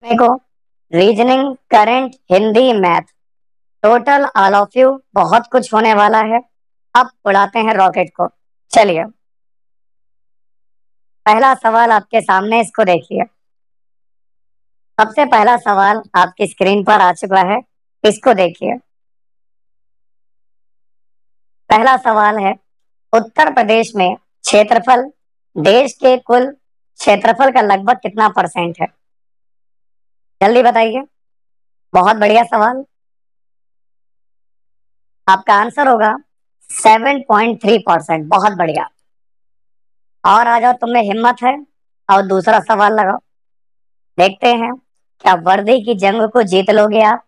देखो, reasoning, current, Hindi, math, total all of you बहुत कुछ होने वाला है। अब उड़ाते हैं रॉकेट को। चलिए, पहला सवाल आपके सामने, इसको देखिए। सबसे पहला सवाल आपकी स्क्रीन पर आ चुका है, इसको देखिए। पहला सवाल है, उत्तर प्रदेश में क्षेत्रफल देश के कुल क्षेत्रफल का लगभग कितना परसेंट है? जल्दी बताइए। बहुत बढ़िया सवाल। आपका आंसर होगा 7.3%। बहुत बढ़िया। और आ जाओ, तुम में हिम्मत है, और दूसरा सवाल लगाओ। देखते हैं, क्या वर्दी की जंग को जीत लोगे आप?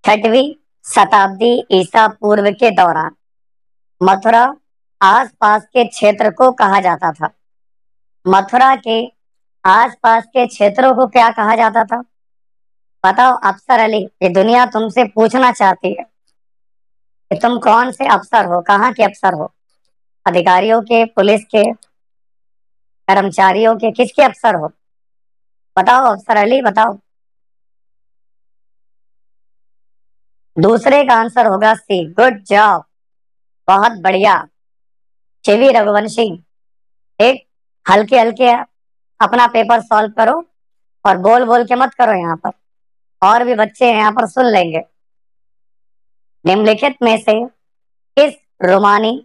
6वीं शताब्दी ईसा पूर्व के दौरान मथुरा आसपास के क्षेत्र को कहा जाता था। मथुरा के आसपास के क्षेत्रों को क्या कहा जाता था? बताओ अफसर अली, ये दुनिया तुमसे पूछना चाहती है कि तुम कौन से अफसर हो, कहाँ के अफसर हो? अधिकारियों के, पुलिस के, कर्मचारियों के, किसके अफसर हो? बताओ अफसर अली, बताओ। दूसरे का आंसर होगा सी। गुड जॉब, बहुत बढ़िया। शिवी रघुवंशी। एक, हल्के हल्के अपना पेपर सॉल्व करो, और बोल बोल के मत करो यहाँ पर। और भी बच्चे यहाँ पर सुन लेंगे। निम्नलिखित में से किस रोमानी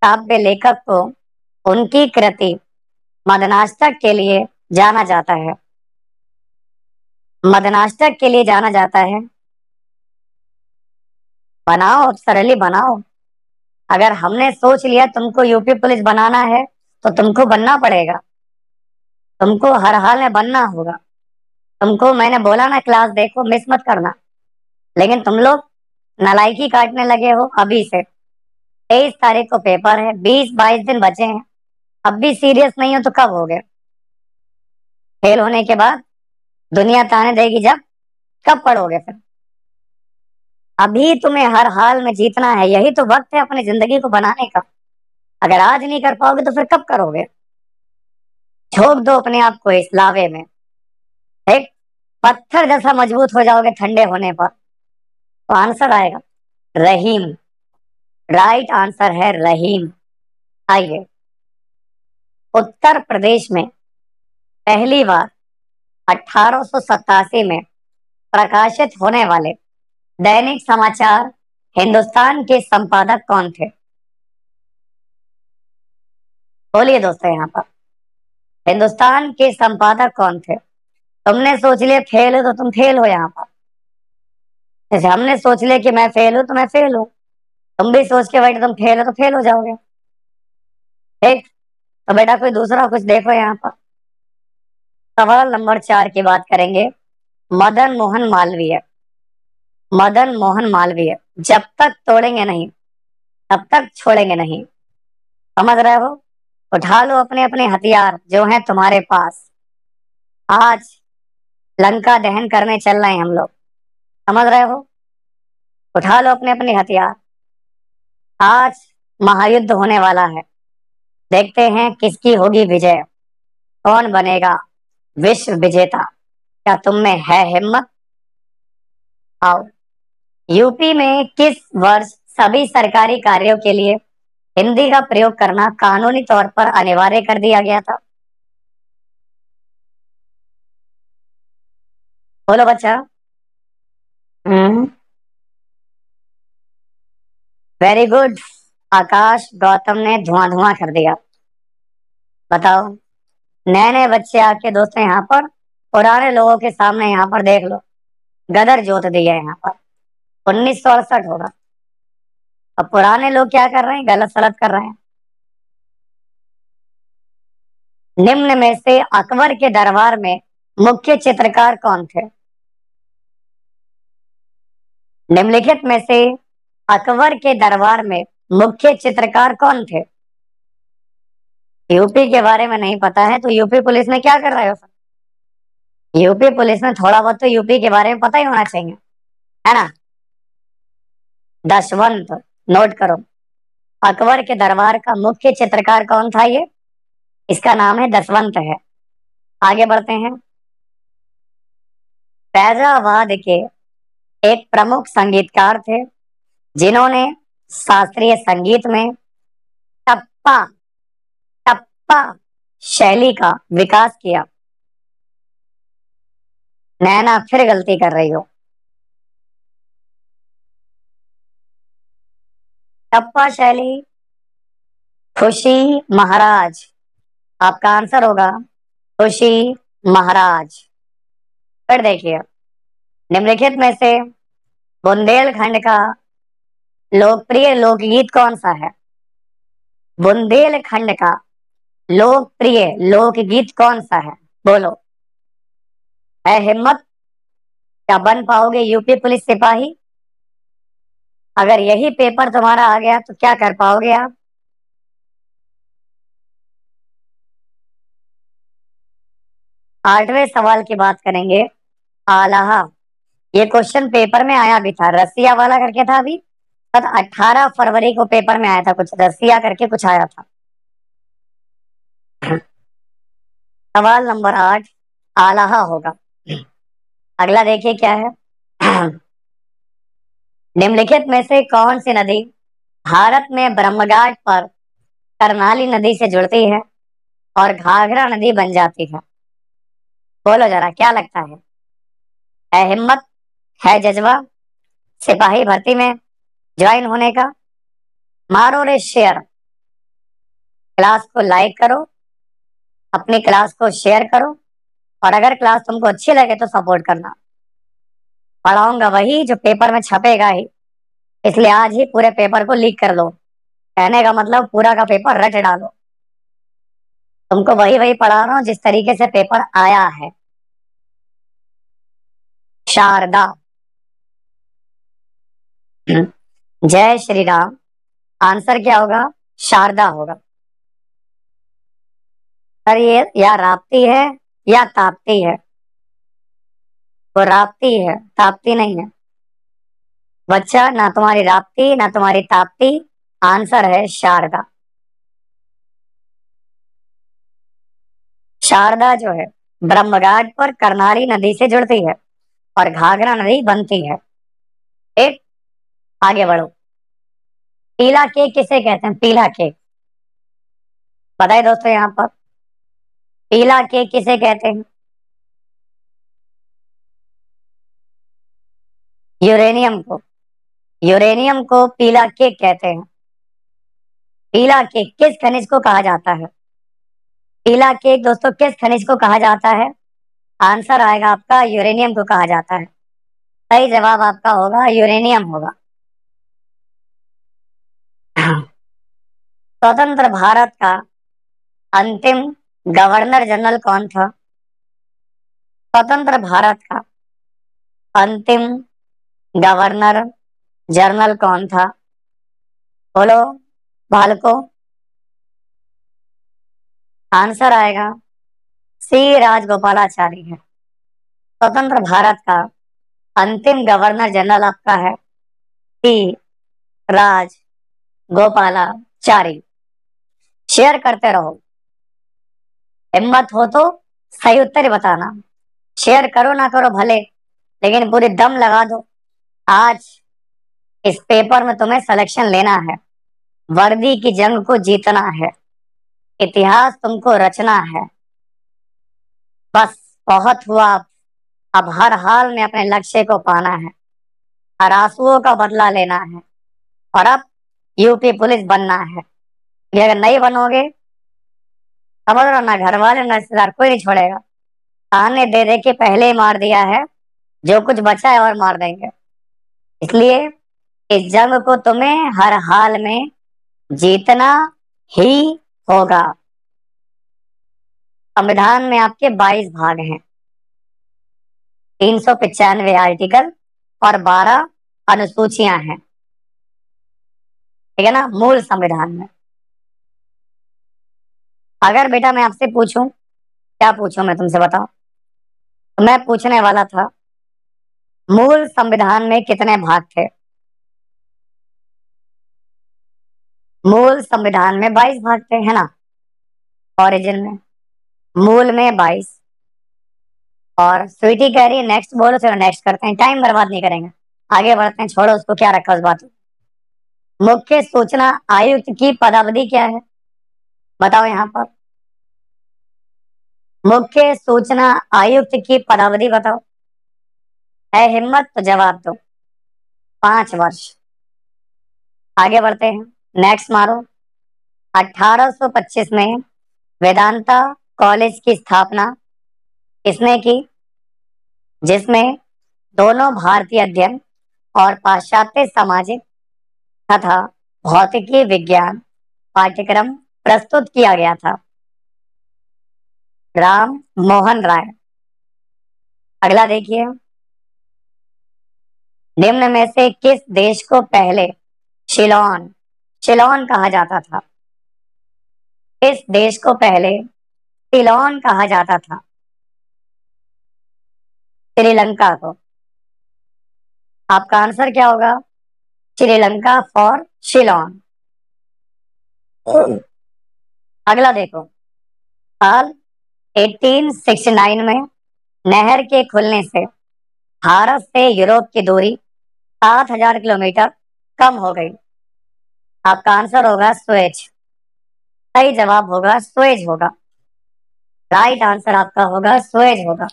काव्य लेखक को उनकी कृति मदनाष्टक के लिए जाना जाता है? मदनाष्टक के लिए जाना जाता है। बनाओ अफसर अली, बनाओ। अगर हमने सोच लिया तुमको यूपी पुलिस बनाना है, तो तुमको बनना पड़ेगा। तुमको हर हाल में बनना होगा। तुमको मैंने बोला ना, क्लास देखो, मिस मत करना। लेकिन तुम लोग नालायकी काटने लगे हो अभी से। 23 तारीख को पेपर है, 20-22 दिन बचे हैं। अब भी सीरियस नहीं हो तो कब होगे? फेल होने के बाद दुनिया ताने देगी जब, कब पढ़ोगे फिर? अभी तुम्हें हर हाल में जीतना है, यही तो वक्त है अपनी जिंदगी को बनाने का। अगर आज नहीं कर पाओगे तो फिर कब करोगे? झोंक दो अपने आप को इस लावे में। एक पत्थर जैसा मजबूत हो जाओगे ठंडे होने पर, तो आंसर आएगा रहीम। राइट आंसर है रहीम। आइए, उत्तर प्रदेश में पहली बार 1887 में प्रकाशित होने वाले दैनिक समाचार हिंदुस्तान के संपादक कौन थे? बोलिए दोस्तों यहाँ पर, हिंदुस्तान के संपादक कौन थे? तुमने सोच लिया फेल हो तो तुम फेल हो यहाँ पर। जैसे हमने सोच लिया कि मैं फेल हूं तो मैं फेल हूं। तुम भी सोच के बैठे तुम फेल हो तो फेल हो जाओगे। ठीक, तो बेटा कोई दूसरा कुछ देखो यहाँ पर। सवाल नंबर 4 की बात करेंगे। मदन मोहन मालवीय, मदन मोहन मालवीय जब तक तोड़ेंगे नहीं तब तक छोड़ेंगे नहीं। समझ रहे हो? उठा लो अपने अपने हथियार जो हैं तुम्हारे पास। आज लंका दहन करने चल रहे हैं हम लोग। समझ रहे हो? उठा लो अपने अपने हथियार। आज महायुद्ध होने वाला है। देखते हैं किसकी होगी विजय, कौन बनेगा विश्व विजेता। क्या तुम में है हिम्मत? आओ। यूपी में किस वर्ष सभी सरकारी कार्यों के लिए हिंदी का प्रयोग करना कानूनी तौर पर अनिवार्य कर दिया गया था? बोलो बच्चा। हम्म, वेरी गुड। आकाश गौतम ने धुआं धुआं कर दिया। बताओ, नए नए बच्चे आके दोस्तों यहाँ पर पुराने लोगों के सामने यहाँ पर देख लो, गदर जोत दी है यहाँ पर। 1968 होगा। अब पुराने लोग क्या कर रहे हैं? गलत सलत कर रहे हैं। निम्न में से अकबर के दरबार में मुख्य चित्रकार कौन थे? निम्नलिखित में से अकबर के दरबार में मुख्य चित्रकार कौन थे? यूपी के बारे में नहीं पता है तो यूपी पुलिस में क्या कर रहे हो? यूपी पुलिस में थोड़ा बहुत तो यूपी के बारे में पता ही होना चाहिए, है ना? दशवंत, नोट करो। अकबर के दरबार का मुख्य चित्रकार कौन था? ये इसका नाम है दशवंत है। आगे बढ़ते हैं। फैजाबाद के एक प्रमुख संगीतकार थे जिन्होंने शास्त्रीय संगीत में टप्पा टप्पा शैली का विकास किया। नैना फिर गलती कर रही हो। टप्पा शैली खुशी महाराज, आपका आंसर होगा खुशी महाराज। फिर देखिए, निम्नलिखित में से बुंदेलखंड का लोकप्रिय लोकगीत कौन सा है? बुंदेलखंड का लोकप्रिय लोकगीत कौन सा है? बोलो। है हिम्मत? क्या बन पाओगे यूपी पुलिस सिपाही? अगर यही पेपर तुम्हारा आ गया तो क्या कर पाओगे आप? 8वें सवाल की बात करेंगे। आलाहा, ये क्वेश्चन पेपर में आया भी था, रसिया वाला करके था अभी। 18 फरवरी को पेपर में आया था, कुछ रसिया करके कुछ आया था। सवाल नंबर 8 आलाहा होगा। अगला देखिए क्या है। निम्नलिखित में से कौन सी नदी भारत में ब्रह्मघाट पर करनाली नदी से जुड़ती है और घाघरा नदी बन जाती है? बोलो जरा, क्या लगता है हिम्मत? है जज्बा सिपाही भर्ती में ज्वाइन होने का? मारो रे शेयर। क्लास को लाइक करो, अपनी क्लास को शेयर करो, और अगर क्लास तुमको अच्छी लगे तो सपोर्ट करना। पढ़ाऊंगा वही जो पेपर में छपेगा ही, इसलिए आज ही पूरे पेपर को लीक कर दो। कहने का मतलब पूरा का पेपर रट डालो। तुमको वही वही पढ़ा रहा हूँ जिस तरीके से पेपर आया है। शारदा। जय श्री राम। आंसर क्या होगा? शारदा होगा। सर ये या राप्ती है या ताप्ती है। वो राप्ती है, ताप्ती नहीं है। बच्चा, ना तुम्हारी राप्ती ना तुम्हारी ताप्ती, आंसर है शारदा। शारदा जो है ब्रह्मघाट पर करनाली नदी से जुड़ती है और घाघरा नदी बनती है। एक, आगे बढ़ो। पीला केक किसे कहते हैं? पीला केक बताइए दोस्तों यहाँ पर, पीला केक किसे कहते हैं? यूरेनियम को। यूरेनियम को पीला केक कहते हैं। पीला केक किस खनिज को कहा जाता है? पीला केक दोस्तों किस खनिज को कहा जाता है? आंसर आएगा आपका यूरेनियम को कहा जाता है। सही जवाब आपका होगा यूरेनियम होगा। स्वतंत्र भारत का अंतिम गवर्नर जनरल कौन था? स्वतंत्र भारत का अंतिम गवर्नर जनरल कौन था? बोलो बालको। आंसर आएगा सी राजगोपालाचारी है। स्वतंत्र भारत का अंतिम गवर्नर जनरल आपका है सी राज गोपालाचारी। शेयर करते रहो, हिम्मत हो तो सही उत्तर बताना। शेयर करो ना करो भले, लेकिन पूरी दम लगा दो। आज इस पेपर में तुम्हें सिलेक्शन लेना है, वर्दी की जंग को जीतना है, इतिहास तुमको रचना है। बस बहुत हुआ, अब हर हाल में अपने लक्ष्य को पाना है, हर आंसुओं का बदला लेना है, और अब यूपी पुलिस बनना है। ये अगर नहीं बनोगे, समझ लो ना घर वाले ना रिश्तेदार कोई नहीं छोड़ेगा। ताने दे दे के पहले ही मार दिया है, जो कुछ बचा है और मार देंगे। इसलिए इस जंग को तुम्हें हर हाल में जीतना ही होगा। संविधान में आपके 22 भाग हैं, 395 आर्टिकल और 12 अनुसूचियां हैं, ठीक है ना, मूल संविधान में। अगर बेटा मैं आपसे पूछूं, क्या पूछूं मैं तुमसे बताओ? तो मैं पूछने वाला था, मूल संविधान में कितने भाग थे? मूल संविधान में 22 भाग थे, है ना? ओरिजिन में, मूल में 22, और स्वीटी कह रही है नेक्स्ट बोलो, चलो नेक्स्ट करते हैं, टाइम बर्बाद नहीं करेंगे, आगे बढ़ते हैं, छोड़ो उसको, क्या रखा उस बात में। मुख्य सूचना आयुक्त की पदावधि क्या है, बताओ यहाँ पर। मुख्य सूचना आयुक्त की पदावधि बताओ। है हिम्मत तो जवाब दो। 5 वर्ष। आगे बढ़ते हैं, नेक्स्ट मारो। 1825 में वेदांता कॉलेज की स्थापना किसने की, जिसमें दोनों भारतीय अध्ययन और पाश्चात्य सामाजिक तथा भौतिकी विज्ञान पाठ्यक्रम प्रस्तुत किया गया था। राम मोहन राय। अगला देखिए, निम्न में से किस देश को पहले शिलोन शिलोन कहा जाता था, किस देश को पहले सिलोन कहा जाता था। श्रीलंका को। आपका आंसर क्या होगा, श्रीलंका फॉर शिलोन। अगला देखो, साल 1869 में नहर के खुलने से भारत से यूरोप की दूरी 7,000 किलोमीटर कम हो गई। आपका आंसर होगा स्वेज। सही जवाब होगा स्वेज होगा। राइट आंसर आपका होगा स्वेज होगा।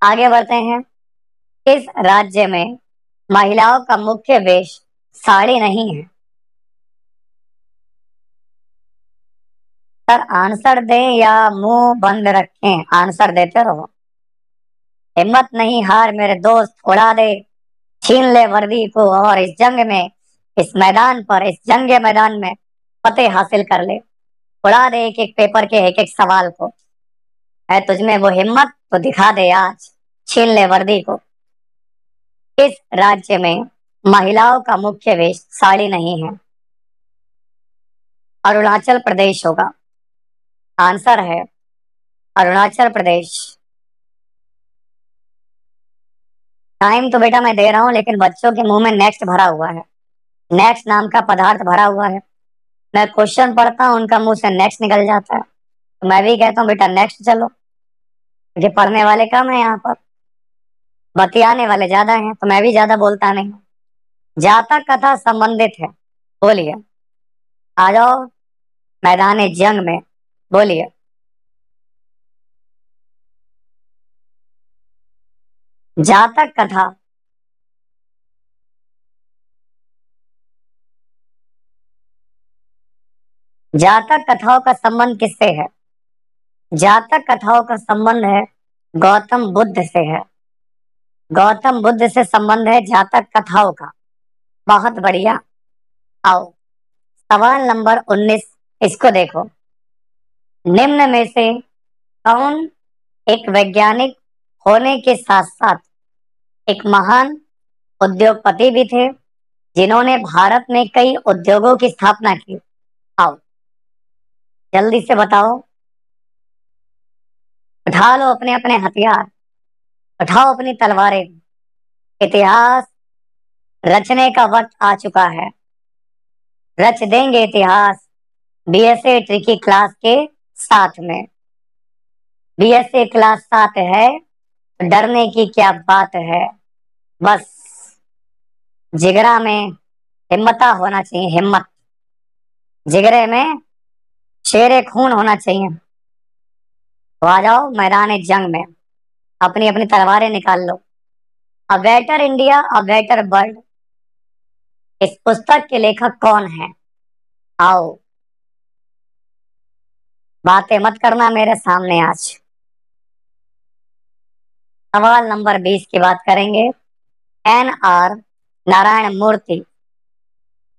आगे बढ़ते हैं, किस राज्य में महिलाओं का मुख्य वेश साड़ी नहीं है। सर आंसर दें या मुंह बंद रखें, आंसर देते रहो। हिम्मत नहीं हार मेरे दोस्त, उड़ा दे, छीन ले वर्दी को और इस जंग में, इस मैदान पर, इस जंग मैदान में फतेह हासिल कर ले। उड़ा दे एक एक पेपर के एक एक सवाल को। है तुझमें वो हिम्मत तो दिखा दे आज, छीन ले वर्दी को। किस राज्य में महिलाओं का मुख्य वेश साड़ी नहीं है। अरुणाचल प्रदेश होगा। आंसर है अरुणाचल प्रदेश। टाइम तो बेटा मैं दे रहा हूँ, लेकिन बच्चों के मुंह में नेक्स्ट भरा हुआ है, नेक्स्ट नाम का पदार्थ भरा हुआ है। मैं क्वेश्चन पढ़ता हूँ, उनका मुंह से नेक्स्ट निकल जाता है, तो मैं भी कहता हूँ बेटा नेक्स्ट चलो, क्योंकि पढ़ने वाले कम है यहाँ पर, बतियाने वाले ज्यादा हैं, तो मैं भी ज्यादा बोलता नहीं। जातक कथा संबंधित है, बोलिए। आ जाओ मैदान जंग में, बोलिए। जातक कथा। जातक कथाओं का संबंध किससे है। जातक कथाओं का संबंध है गौतम बुद्ध से है। गौतम बुद्ध से संबंध है जातक कथाओं का। बहुत बढ़िया। आओ सवाल नंबर 19, इसको देखो। निम्न में से कौन एक वैज्ञानिक होने के साथ साथ एक महान उद्योगपति भी थे, जिन्होंने भारत में कई उद्योगों की स्थापना की। आओ जल्दी से बताओ, उठा लो अपने अपने हथियार, उठाओ अपनी तलवारें, इतिहास रचने का वक्त आ चुका है। रच देंगे इतिहास बीएसए ट्रिकी क्लास के साथ में। बीएसए क्लास साथ है, डरने की क्या बात है। बस जिगरा में हिम्मता होना चाहिए, हिम्मत, जिगरे में शेरे खून होना चाहिए। तो आ जाओ मैदान जंग में, अपनी अपनी तलवारें निकाल लो। A better India a better world, इस पुस्तक के लेखक कौन है। आओ बातें मत करना मेरे सामने आज। सवाल नंबर 20 की बात करेंगे। NR नारायण मूर्ति।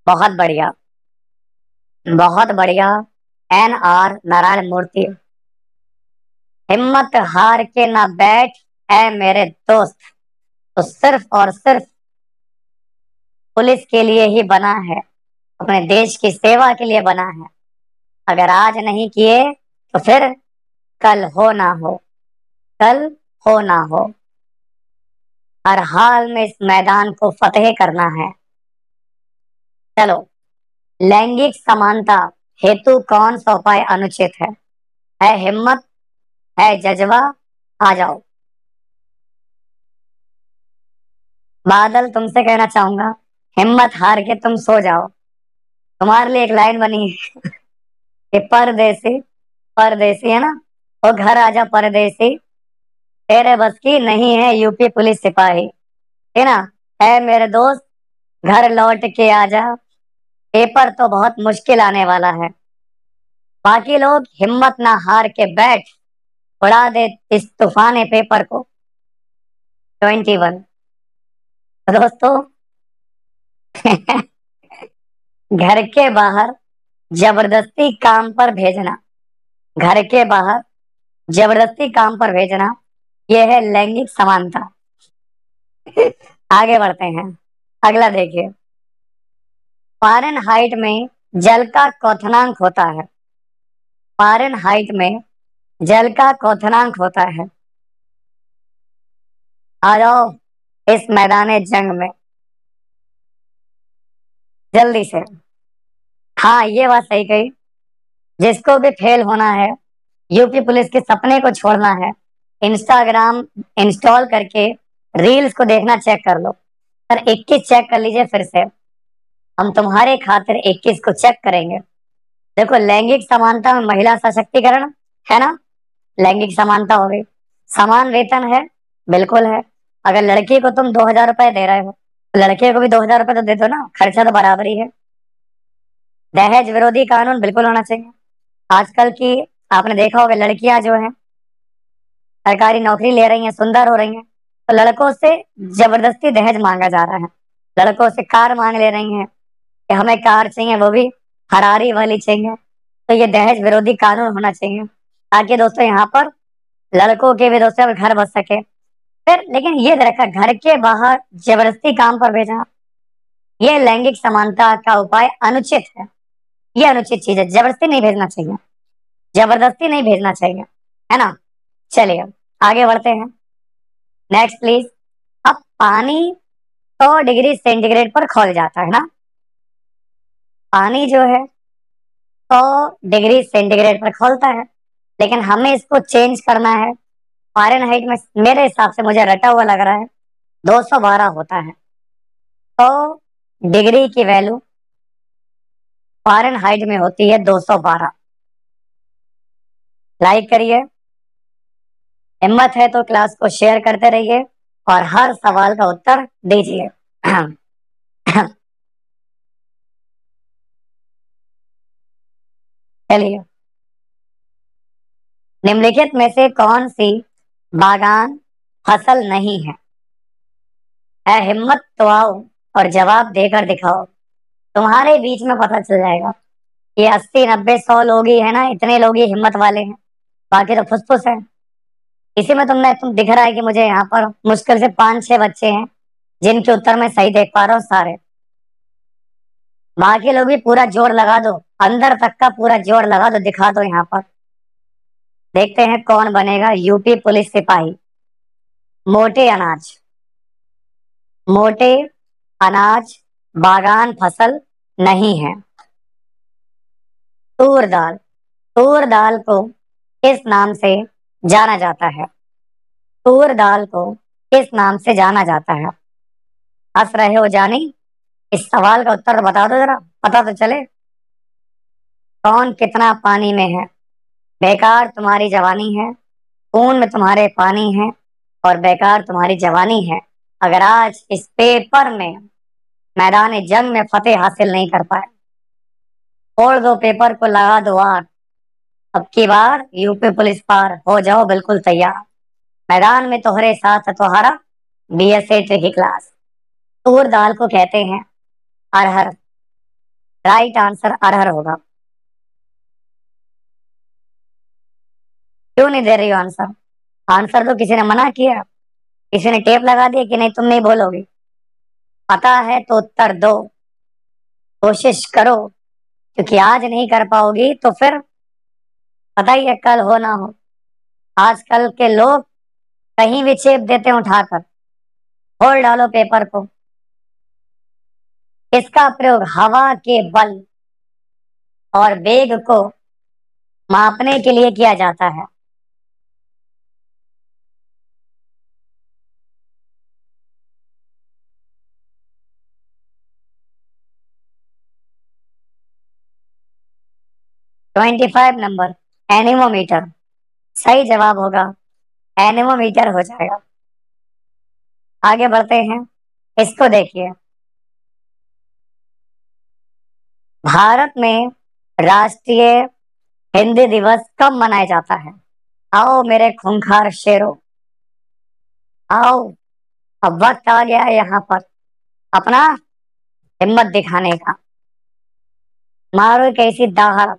बहुत बढ़िया, बहुत बढ़िया। NR नारायण मूर्ति। हिम्मत हार के ना बैठ है मेरे दोस्त, तो सिर्फ और सिर्फ पुलिस के लिए ही बना है, अपने देश की सेवा के लिए बना है। अगर आज नहीं किए तो फिर कल हो ना हो, कल हो ना हो। हर हाल में इस मैदान को फतेह करना है। चलो, लैंगिक समानता हेतु कौन सा उपाय अनुचित है हिम्मत, है जज्बा, आ जाओ। बादल, तुमसे कहना चाहूंगा, हिम्मत हार के तुम सो जाओ। तुम्हारे लिए एक लाइन बनी है कि परदेसी, परदेसी है ना, वो घर आजा परदेसी, तेरे बस की नहीं है यूपी पुलिस सिपाही, है ना। है मेरे दोस्त, घर लौट के आजा, पेपर तो बहुत मुश्किल आने वाला है। बाकी लोग हिम्मत ना हार के बैठ, उड़ा दे इस तूफान पेपर को। 21। दोस्तों, घर के बाहर जबरदस्ती काम पर भेजना, घर के बाहर जबरदस्ती काम पर भेजना, यह है लैंगिक समानता। आगे बढ़ते हैं। अगला देखिए, फ़ारेनहाइट में जल का क्वथनांक होता है। फ़ारेनहाइट में जल का क्वथनांक होता है। आ जाओ इस मैदान जंग में जल्दी से। हाँ, ये बात सही कही। जिसको भी फेल होना है, यूपी पुलिस के सपने को छोड़ना है, इंस्टाग्राम इंस्टॉल करके रील्स को देखना चेक कर लो। सर 21 चेक कर लीजिए फिर से, हम तुम्हारे खातिर 21 को चेक करेंगे। देखो, लैंगिक समानता में महिला सशक्तिकरण है ना, लैंगिक समानता हो गई। समान वेतन है, बिल्कुल है। अगर लड़की को तुम 2,000 रुपए दे रहे हो, तो लड़के को भी 2,000 रुपए तो दे दो ना, खर्चा तो बराबर ही है। दहेज विरोधी कानून बिल्कुल होना चाहिए। आजकल की आपने देखा होगा, लड़कियां जो है सरकारी नौकरी ले रही हैं, सुंदर हो रही हैं, तो लड़कों से जबरदस्ती दहेज मांगा जा रहा है। लड़कों से कार मांग ले रही हैं कि हमें कार चाहिए, वो भी फरारी वाली चाहिए। तो ये दहेज विरोधी कानून होना चाहिए, ताकि दोस्तों यहाँ पर लड़कों के भी दोस्तों घर बस सके। फिर लेकिन ये रखा, घर के बाहर जबरदस्ती काम पर भेजना, ये लैंगिक समानता का उपाय अनुचित है। ये अनुचित चीज है, जबरदस्ती नहीं भेजना चाहिए, जबरदस्ती नहीं भेजना चाहिए, है ना। चलिए आगे बढ़ते हैं। Next please. अब पानी 100 डिग्री सेंटीग्रेड पर खौल जाता है ना, पानी जो है 100 डिग्री सेंटीग्रेड पर खौलता है, लेकिन हमें इसको चेंज करना है। फ़ारेनहाइट में मेरे हिसाब से मुझे रटा हुआ लग रहा है 212 होता है। 100 डिग्री की वैल्यू फ़ारेनहाइट में होती है 212। लाइक करिए, हिम्मत है तो क्लास को शेयर करते रहिए और हर सवाल का उत्तर दीजिए। चलिए, निम्नलिखित में से कौन सी बागान फसल नहीं है हिम्मत तो आओ और जवाब देकर दिखाओ। तुम्हारे बीच में पता चल जाएगा, ये 80 90 100 लोग ही है ना, इतने लोग ही हिम्मत वाले हैं, बाकी तो फुसफुस है। इसी में तुम दिख रहा है कि मुझे यहाँ पर मुश्किल से 5 6 बच्चे हैं जिनके उत्तर मैं सही देख पा रहा हूँ सारे। बाकी लोग भी पूरा जोर लगा दो, अंदर तक का पूरा जोर लगा दो, दिखा दो यहाँ पर। देखते हैं कौन बनेगा यूपी पुलिस सिपाही। मोटे अनाज, मोटे अनाज बागान फसल नहीं है। तूर दाल, तूर दाल को किस नाम से जाना जाता है? तूर दाल को किस नाम से जाना जाता है? हंस रहे हो जानी, इस सवाल का उत्तर बता दो जरा, पता तो चले। कौन कितना पानी में है? बेकार तुम्हारी जवानी है, खून में तुम्हारे पानी है, और बेकार तुम्हारी जवानी है। अगर आज इस पेपर में मैदान जंग में फतेह हासिल नहीं कर पाए, छोड़ दो पेपर को, लगा दो आग। अब की बार यूपी पुलिस पार हो जाओ बिल्कुल तैयार। मैदान में तोहरे साथ है तुम्हारा BSA की क्लास। तूर दाल को कहते हैं अरहर। राइट आंसर अरहर होगा। क्यों नहीं दे रही हो आंसर? आंसर तो किसी ने मना किया, किसी ने टेप लगा दिया कि नहीं तुम नहीं बोलोगे? पता है तो उत्तर दो, कोशिश करो, क्योंकि आज नहीं कर पाओगी तो फिर पता ही है कल हो ना हो। आजकल के लोग कहीं भी चेप देते हैं उठाकर। खोल डालो पेपर को। इसका प्रयोग हवा के बल और वेग को मापने के लिए किया जाता है। Twenty five number, anemometer. सही जवाब होगा एनीमोमीटर हो जाएगा। आगे बढ़ते हैं, इसको देखिए। भारत में राष्ट्रीय हिंदी दिवस कब मनाया जाता है? आओ मेरे खूंखार शेरों, आओ। अब वक्त आ गया है यहाँ पर अपना हिम्मत दिखाने का। मारो एक ऐसी दहाड़,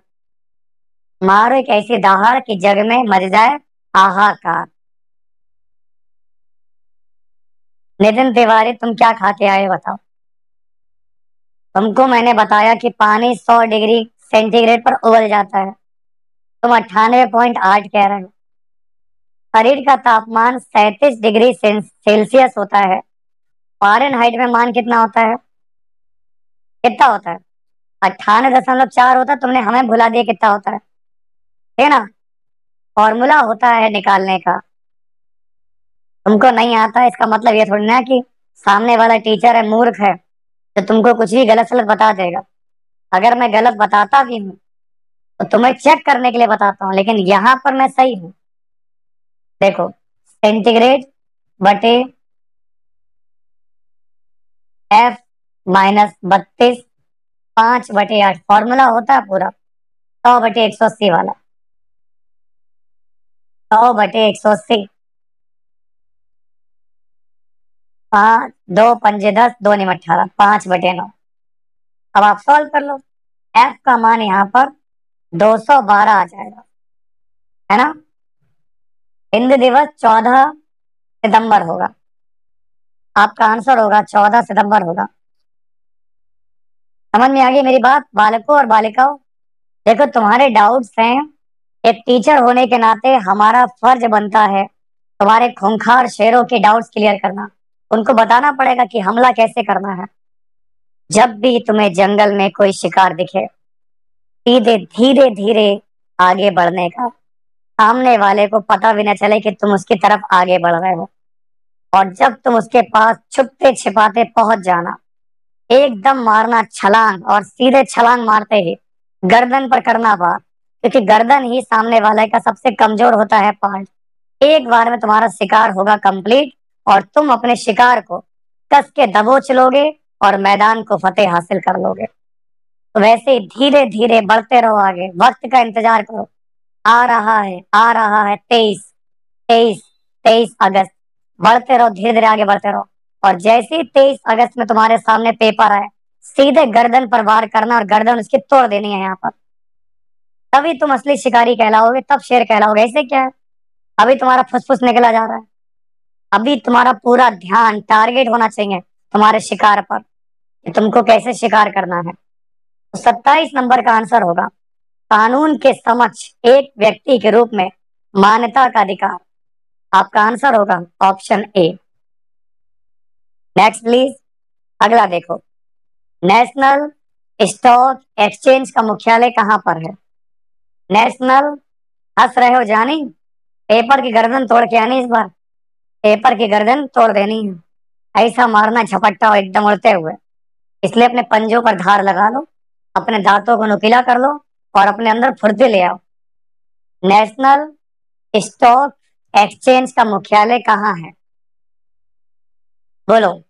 मारो एक ऐसी दहाड़ कि जग में मच जाए हाहाकार। नितिन तिवारी, तुम क्या खा के आए बताओ? तुमको मैंने बताया कि पानी 100 डिग्री सेंटीग्रेड पर उबल जाता है, तुम 98.8 कह रहे हो। शरीर का तापमान 37 डिग्री सेल्सियस होता है। फ़ारेनहाइट में मान कितना होता है? कितना होता है? 98.4 होता है। तुमने हमें भुला दिया कितना होता है ना? फॉर्मूला होता है निकालने का, तुमको नहीं आता। इसका मतलब ये थोड़ी ना कि सामने वाला टीचर है, मूर्ख है, तो तुमको कुछ भी गलत सलत बता देगा। अगर मैं गलत बताता भी हूँ तो तुम्हें चेक करने के लिए बताता हूँ, लेकिन यहाँ पर मैं सही हूँ। देखो, सेंटीग्रेड बटे एफ माइनस 32, 5/8 फॉर्मूला होता है पूरा 100/180 वाला। 100/180, 5 2 पंजे 10, 2 निम 18, 5/9। अब आप सॉल्व कर लो, एफ का मान यहाँ पर 212 आ जाएगा, है ना? हिंदी दिवस 14 सितंबर होगा। आपका आंसर होगा 14 सितंबर होगा। समझ में आ गई मेरी बात बालकों और बालिकाओं? देखो, तुम्हारे डाउट्स हैं, एक टीचर होने के नाते हमारा फर्ज बनता है तुम्हारे खूंखार शेरों के डाउट्स क्लियर करना। उनको बताना पड़ेगा कि हमला कैसे करना है। जब भी तुम्हें जंगल में कोई शिकार दिखे, सीधे धीरे धीरे आगे बढ़ने का, सामने वाले को पता भी न चले कि तुम उसकी तरफ आगे बढ़ रहे हो। और जब तुम उसके पास छुपते छिपाते पहुंच जाना, एकदम मारना छलांग, और सीधे छलांग मारते ही गर्दन पर करना वार, क्योंकि गर्दन ही सामने वाले का सबसे कमजोर होता है पार्ट। एक बार में तुम्हारा शिकार होगा कंप्लीट, और तुम अपने शिकार को कस के दबोच लोगे और मैदान को फतेह हासिल कर लोगे। तो वैसे ही धीरे धीरे बढ़ते रहो आगे, वक्त का इंतजार करो। आ रहा है, आ रहा है 23 अगस्त। बढ़ते रहो, धीरे धीरे आगे बढ़ते रहो। और जैसे ही 23 अगस्त में तुम्हारे सामने पेपर आए, सीधे गर्दन पर वार करना और गर्दन उसकी तोड़ देनी है यहाँ पर। तभी तुम असली शिकारी कहलाओगे, तब शेर कहलाओगे। ऐसे क्या है, अभी तुम्हारा फुसफुस निकला जा रहा है। अभी तुम्हारा पूरा ध्यान टारगेट होना चाहिए तुम्हारे शिकार पर, कि तुमको कैसे शिकार करना है। तो 27 नंबर का आंसर होगा कानून के समक्ष एक व्यक्ति के रूप में मान्यता का अधिकार। आपका आंसर होगा ऑप्शन ए। नेक्स्ट प्लीज, अगला देखो। नेशनल स्टॉक एक्सचेंज का मुख्यालय कहां पर है? नेशनल, हंस रहे हो जानी? पेपर की गर्दन तोड़ के आनी इस बार, पेपर की गर्दन तोड़ देनी है। ऐसा मारना झपट्टा हो एकदम उड़ते हुए। इसलिए अपने पंजों पर धार लगा लो, अपने दांतों को नुकीला कर लो, और अपने अंदर फुर्ती ले आओ। नेशनल स्टॉक एक्सचेंज का मुख्यालय कहाँ है? बोलो।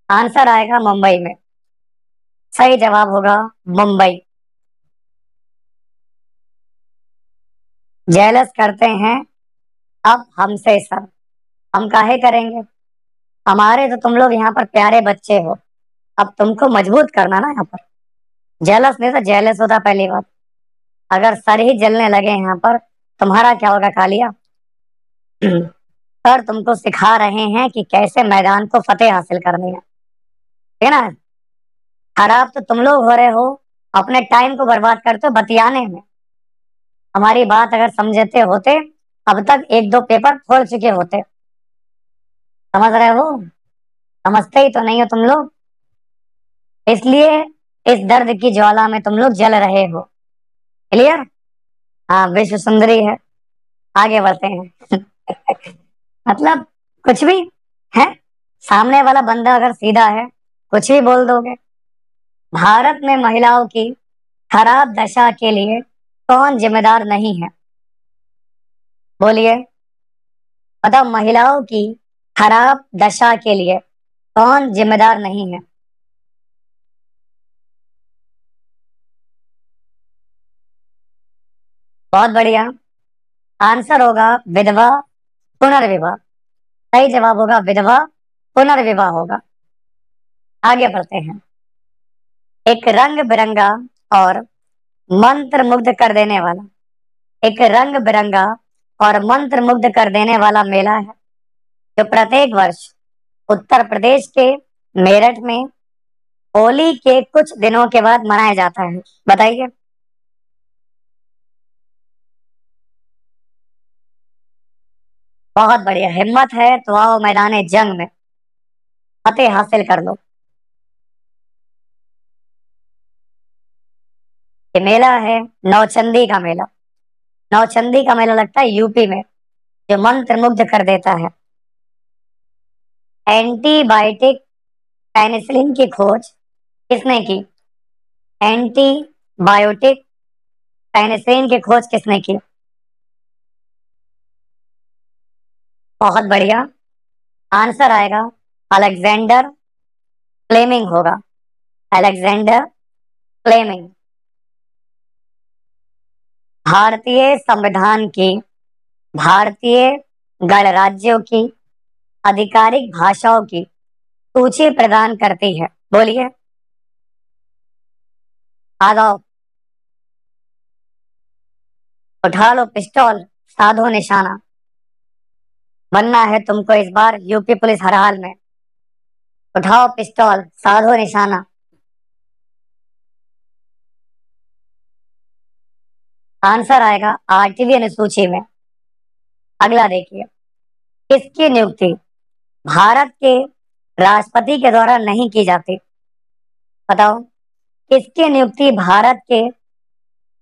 आंसर आएगा मुंबई में। सही जवाब होगा मुंबई। जेलस करते हैं अब हमसे सर, हम काहे करेंगे? हमारे तो तुम लोग यहाँ पर प्यारे बच्चे हो, अब तुमको मजबूत करना ना यहाँ पर। जेलस नहीं तो जेलस होता पहली बात। अगर सर ही जलने लगे यहाँ पर, तुम्हारा क्या होगा कालिया? सर तुमको सिखा रहे हैं कि कैसे मैदान को फतेह हासिल करनी है, ठीक है ना? खराब तो तुम लोग हो रहे हो, अपने टाइम को बर्बाद करते हो बतियाने में। हमारी बात अगर समझते होते, अब तक एक दो पेपर फोड़ चुके होते। समझ रहे हो? समझते ही तो नहीं हो तुम लोग। इसलिए इस दर्द की ज्वाला में तुम लोग जल रहे हो। क्लियर? हाँ, विश्व सुंदरी है। आगे बढ़ते हैं। मतलब कुछ भी है, सामने वाला बंदा अगर सीधा है कुछ भी बोल दोगे। भारत में महिलाओं की खराब दशा के लिए कौन जिम्मेदार नहीं है? बोलिए। बताओ, महिलाओं की खराब दशा के लिए कौन जिम्मेदार नहीं है? बहुत बढ़िया। आंसर होगा विधवा पुनर्विवाह। सही जवाब होगा विधवा पुनर्विवाह होगा। आगे बढ़ते हैं। एक रंग बिरंगा और मंत्र मुग्ध कर देने वाला, एक रंग बिरंगा और मंत्र मुग्ध कर देने वाला मेला है जो प्रत्येक वर्ष उत्तर प्रदेश के मेरठ में होली के कुछ दिनों के बाद मनाया जाता है। बताइए। बहुत बढ़िया, हिम्मत है तो आओ मैदान जंग में फतेह हासिल कर लो। ये मेला है नौचंदी का मेला। नौचंदी का मेला लगता है यूपी में, जो मंत्र मुग्ध कर देता है। एंटीबायोटिक पेनिसिलिन की खोज किसने की? एंटीबायोटिक पेनिसिलिन की खोज किसने की? बहुत बढ़िया। आंसर आएगा अलेक्जेंडर फ्लेमिंग होगा। Alexander Fleming. भारतीय संविधान की भारतीय गणराज्यों की आधिकारिक भाषाओं की सूची प्रदान करती है। बोलिए। आ जाओ, उठा लो पिस्टल, साधो निशाना। बनना है तुमको इस बार यूपी पुलिस हर हाल में। उठाओ पिस्टल, साधो निशाना। आंसर आएगा आठवीं अनुसूची में। अगला देखिए। किसकी नियुक्ति भारत के राष्ट्रपति के द्वारा नहीं की जाती? बताओ, किसकी नियुक्ति भारत के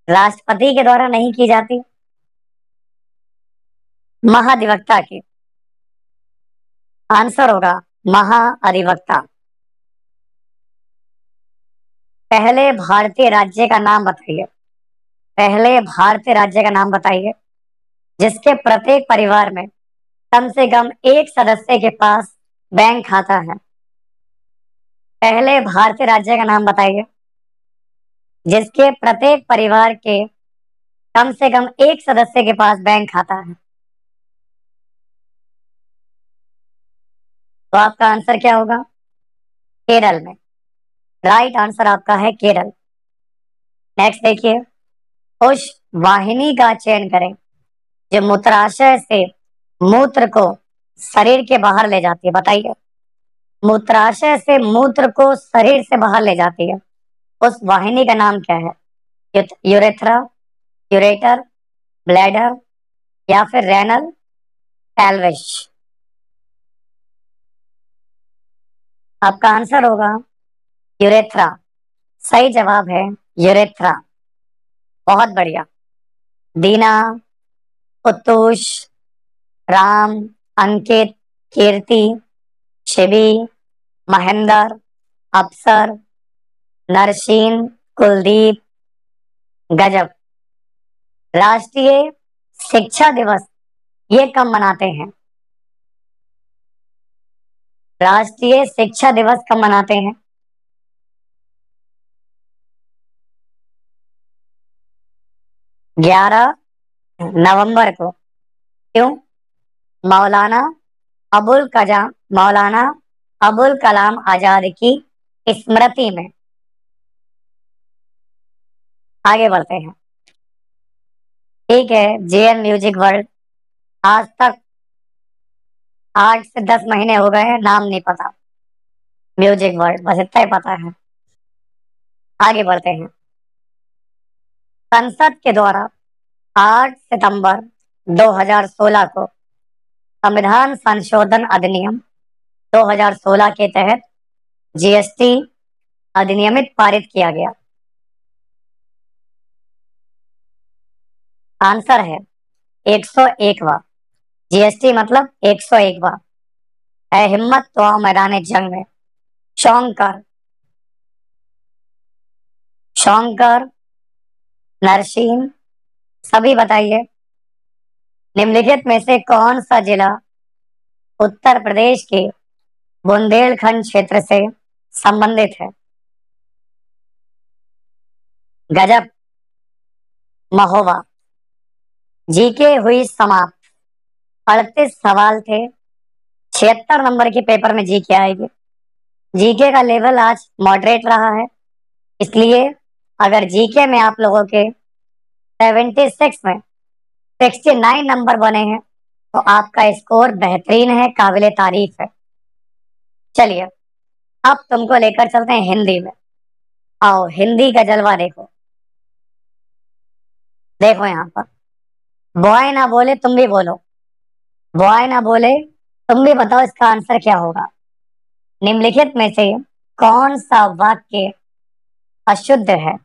राष्ट्रपति के द्वारा नहीं की जाती? महाधिवक्ता की। आंसर होगा महाअधिवक्ता। पहले भारतीय राज्य का नाम बताइए। पहले भारतीय राज्य का नाम बताइए जिसके प्रत्येक परिवार में कम से कम एक सदस्य के पास बैंक खाता है। पहले भारतीय राज्य का नाम बताइए जिसके प्रत्येक परिवार के कम से कम एक सदस्य के पास बैंक खाता है। तो आपका आंसर क्या होगा? केरल में। राइट आंसर आपका है केरल। नेक्स्ट देखिए। उस वाहिनी का चयन करें जो मूत्राशय से मूत्र को शरीर के बाहर ले जाती है। बताइए। मूत्राशय से मूत्र को शरीर से बाहर ले जाती है, उस वाहिनी का नाम क्या है? यूरेथ्रा, यूरेटर, ब्लैडर या फिर रेनल पेल्विस? आपका आंसर होगा यूरेथ्रा। सही जवाब है यूरेथ्रा। बहुत बढ़िया। दीना, उत्तुष, राम, अंकित, कीर्ति, शिवी, महेंद्र, अफसर, नरसीन, कुलदीप, गजब। राष्ट्रीय शिक्षा दिवस ये कब मनाते हैं? राष्ट्रीय शिक्षा दिवस कब मनाते हैं? 11 नवंबर को। क्यों? मौलाना मौलाना अबुल कलाम आजाद की स्मृति में। आगे बढ़ते हैं। ठीक है, जेएन म्यूजिक वर्ल्ड। आज तक 8 से 10 महीने हो गए हैं, नाम नहीं पता। म्यूजिक वर्ल्ड बस इतना ही पता है। आगे बढ़ते हैं। संसद के द्वारा 8 सितंबर 2016 को संविधान संशोधन अधिनियम 2016 के तहत जीएसटी अधिनियमित पारित किया गया? आंसर है 101वां। जीएसटी मतलब 101वां। है हिम्मत तो आओ मैदान जंग में। शौंकर, शौंकर, नरसीम, सभी बताइए, निम्नलिखित में से कौन सा जिला उत्तर प्रदेश के बुंदेलखंड क्षेत्र से संबंधित है? गजब, महोबा। जीके हुई समाप्त। 38 सवाल थे, 76 नंबर के पेपर में जीके आएगी। जीके का लेवल आज मॉडरेट रहा है, इसलिए अगर जीके में आप लोगों के 76 में 69 नंबर बने हैं तो आपका स्कोर बेहतरीन है, काबिले तारीफ है। चलिए अब तुमको लेकर चलते हैं हिंदी में। आओ हिंदी का जलवा देखो। देखो यहाँ पर, बॉय ना बोले तुम भी बोलो, बॉय ना बोले तुम भी बताओ इसका आंसर क्या होगा। निम्नलिखित में से कौन सा वाक्य अशुद्ध है?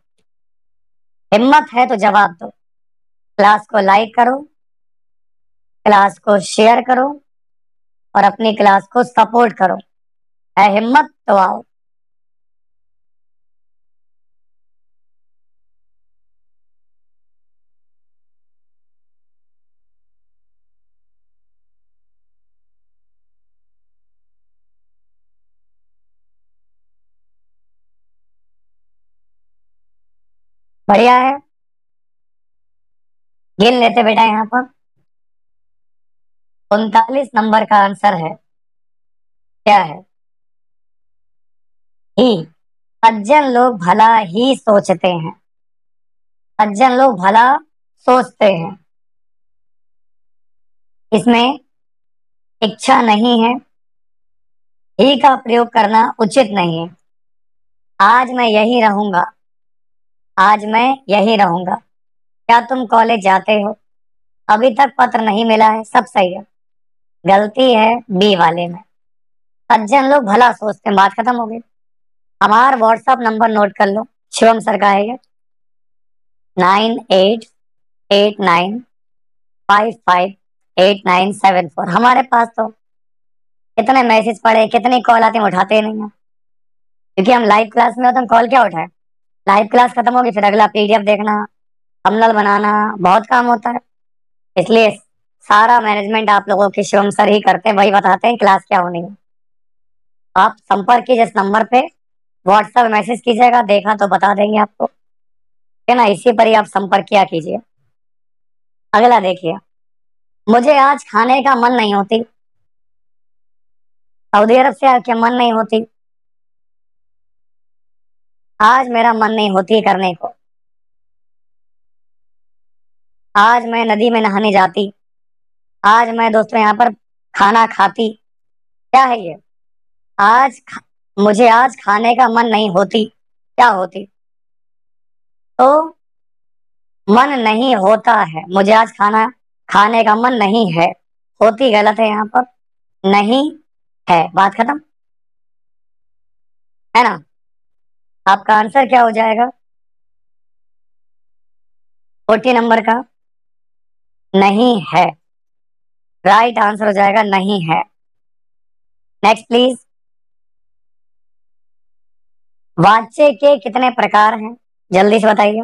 हिम्मत है तो जवाब दो। क्लास को लाइक करो, क्लास को शेयर करो और अपनी क्लास को सपोर्ट करो। है हिम्मत तो आओ। बढ़िया है, गिन लेते बेटा। यहाँ पर 39 नंबर का आंसर है, क्या है? ही। सज्जन लोग भला ही सोचते हैं, सज्जन लोग भला सोचते हैं। इसमें इच्छा नहीं है, ही का प्रयोग करना उचित नहीं है। आज मैं यही रहूंगा, आज मैं यही रहूंगा। क्या तुम कॉलेज जाते हो? अभी तक पत्र नहीं मिला है, सब सही है। गलती है बी वाले में। सज्जन लोग भला सोचते हैं, बात खत्म हो गई। हमारा व्हाट्सअप नंबर नोट कर लो, शिवम सर का है ये, 9889558974। हमारे पास तो कितने मैसेज पड़े, कितनी कॉल आती है, हम उठाते ही नहीं है, क्योंकि हम लाइव क्लास में होते हैं। कॉल क्या उठाए, लाइव क्लास खत्म होगी फिर अगला पीडीएफ देखना, थंबनेल बनाना, बहुत काम होता है। इसलिए सारा मैनेजमेंट आप लोगों के शिवम सर ही करते हैं, वही बताते हैं क्लास क्या होनी है। आप संपर्क कीजिए इस नंबर पे, व्हाट्सएप मैसेज कीजिएगा, देखा तो बता देंगे आपको, है ना। इसी पर ही आप संपर्क किया कीजिए। अगला देखिए, मुझे आज खाने का मन नहीं होती। सऊदी अरब से आके मन नहीं होती, आज मेरा मन नहीं होती करने को। आज मैं नदी में नहाने जाती, आज मैं दोस्तों यहाँ पर खाना खाती। क्या है ये? आज मुझे आज खाने का मन नहीं होती, क्या होती? तो मन नहीं होता है, मुझे आज खाना खाने का मन नहीं है, होती गलत है यहाँ पर, नहीं है, बात खत्म, है ना। आपका आंसर क्या हो जाएगा? 40 नंबर का नहीं है, राइट आंसर हो जाएगा नहीं है। Next please. वाच्य के कितने प्रकार हैं, जल्दी से बताइए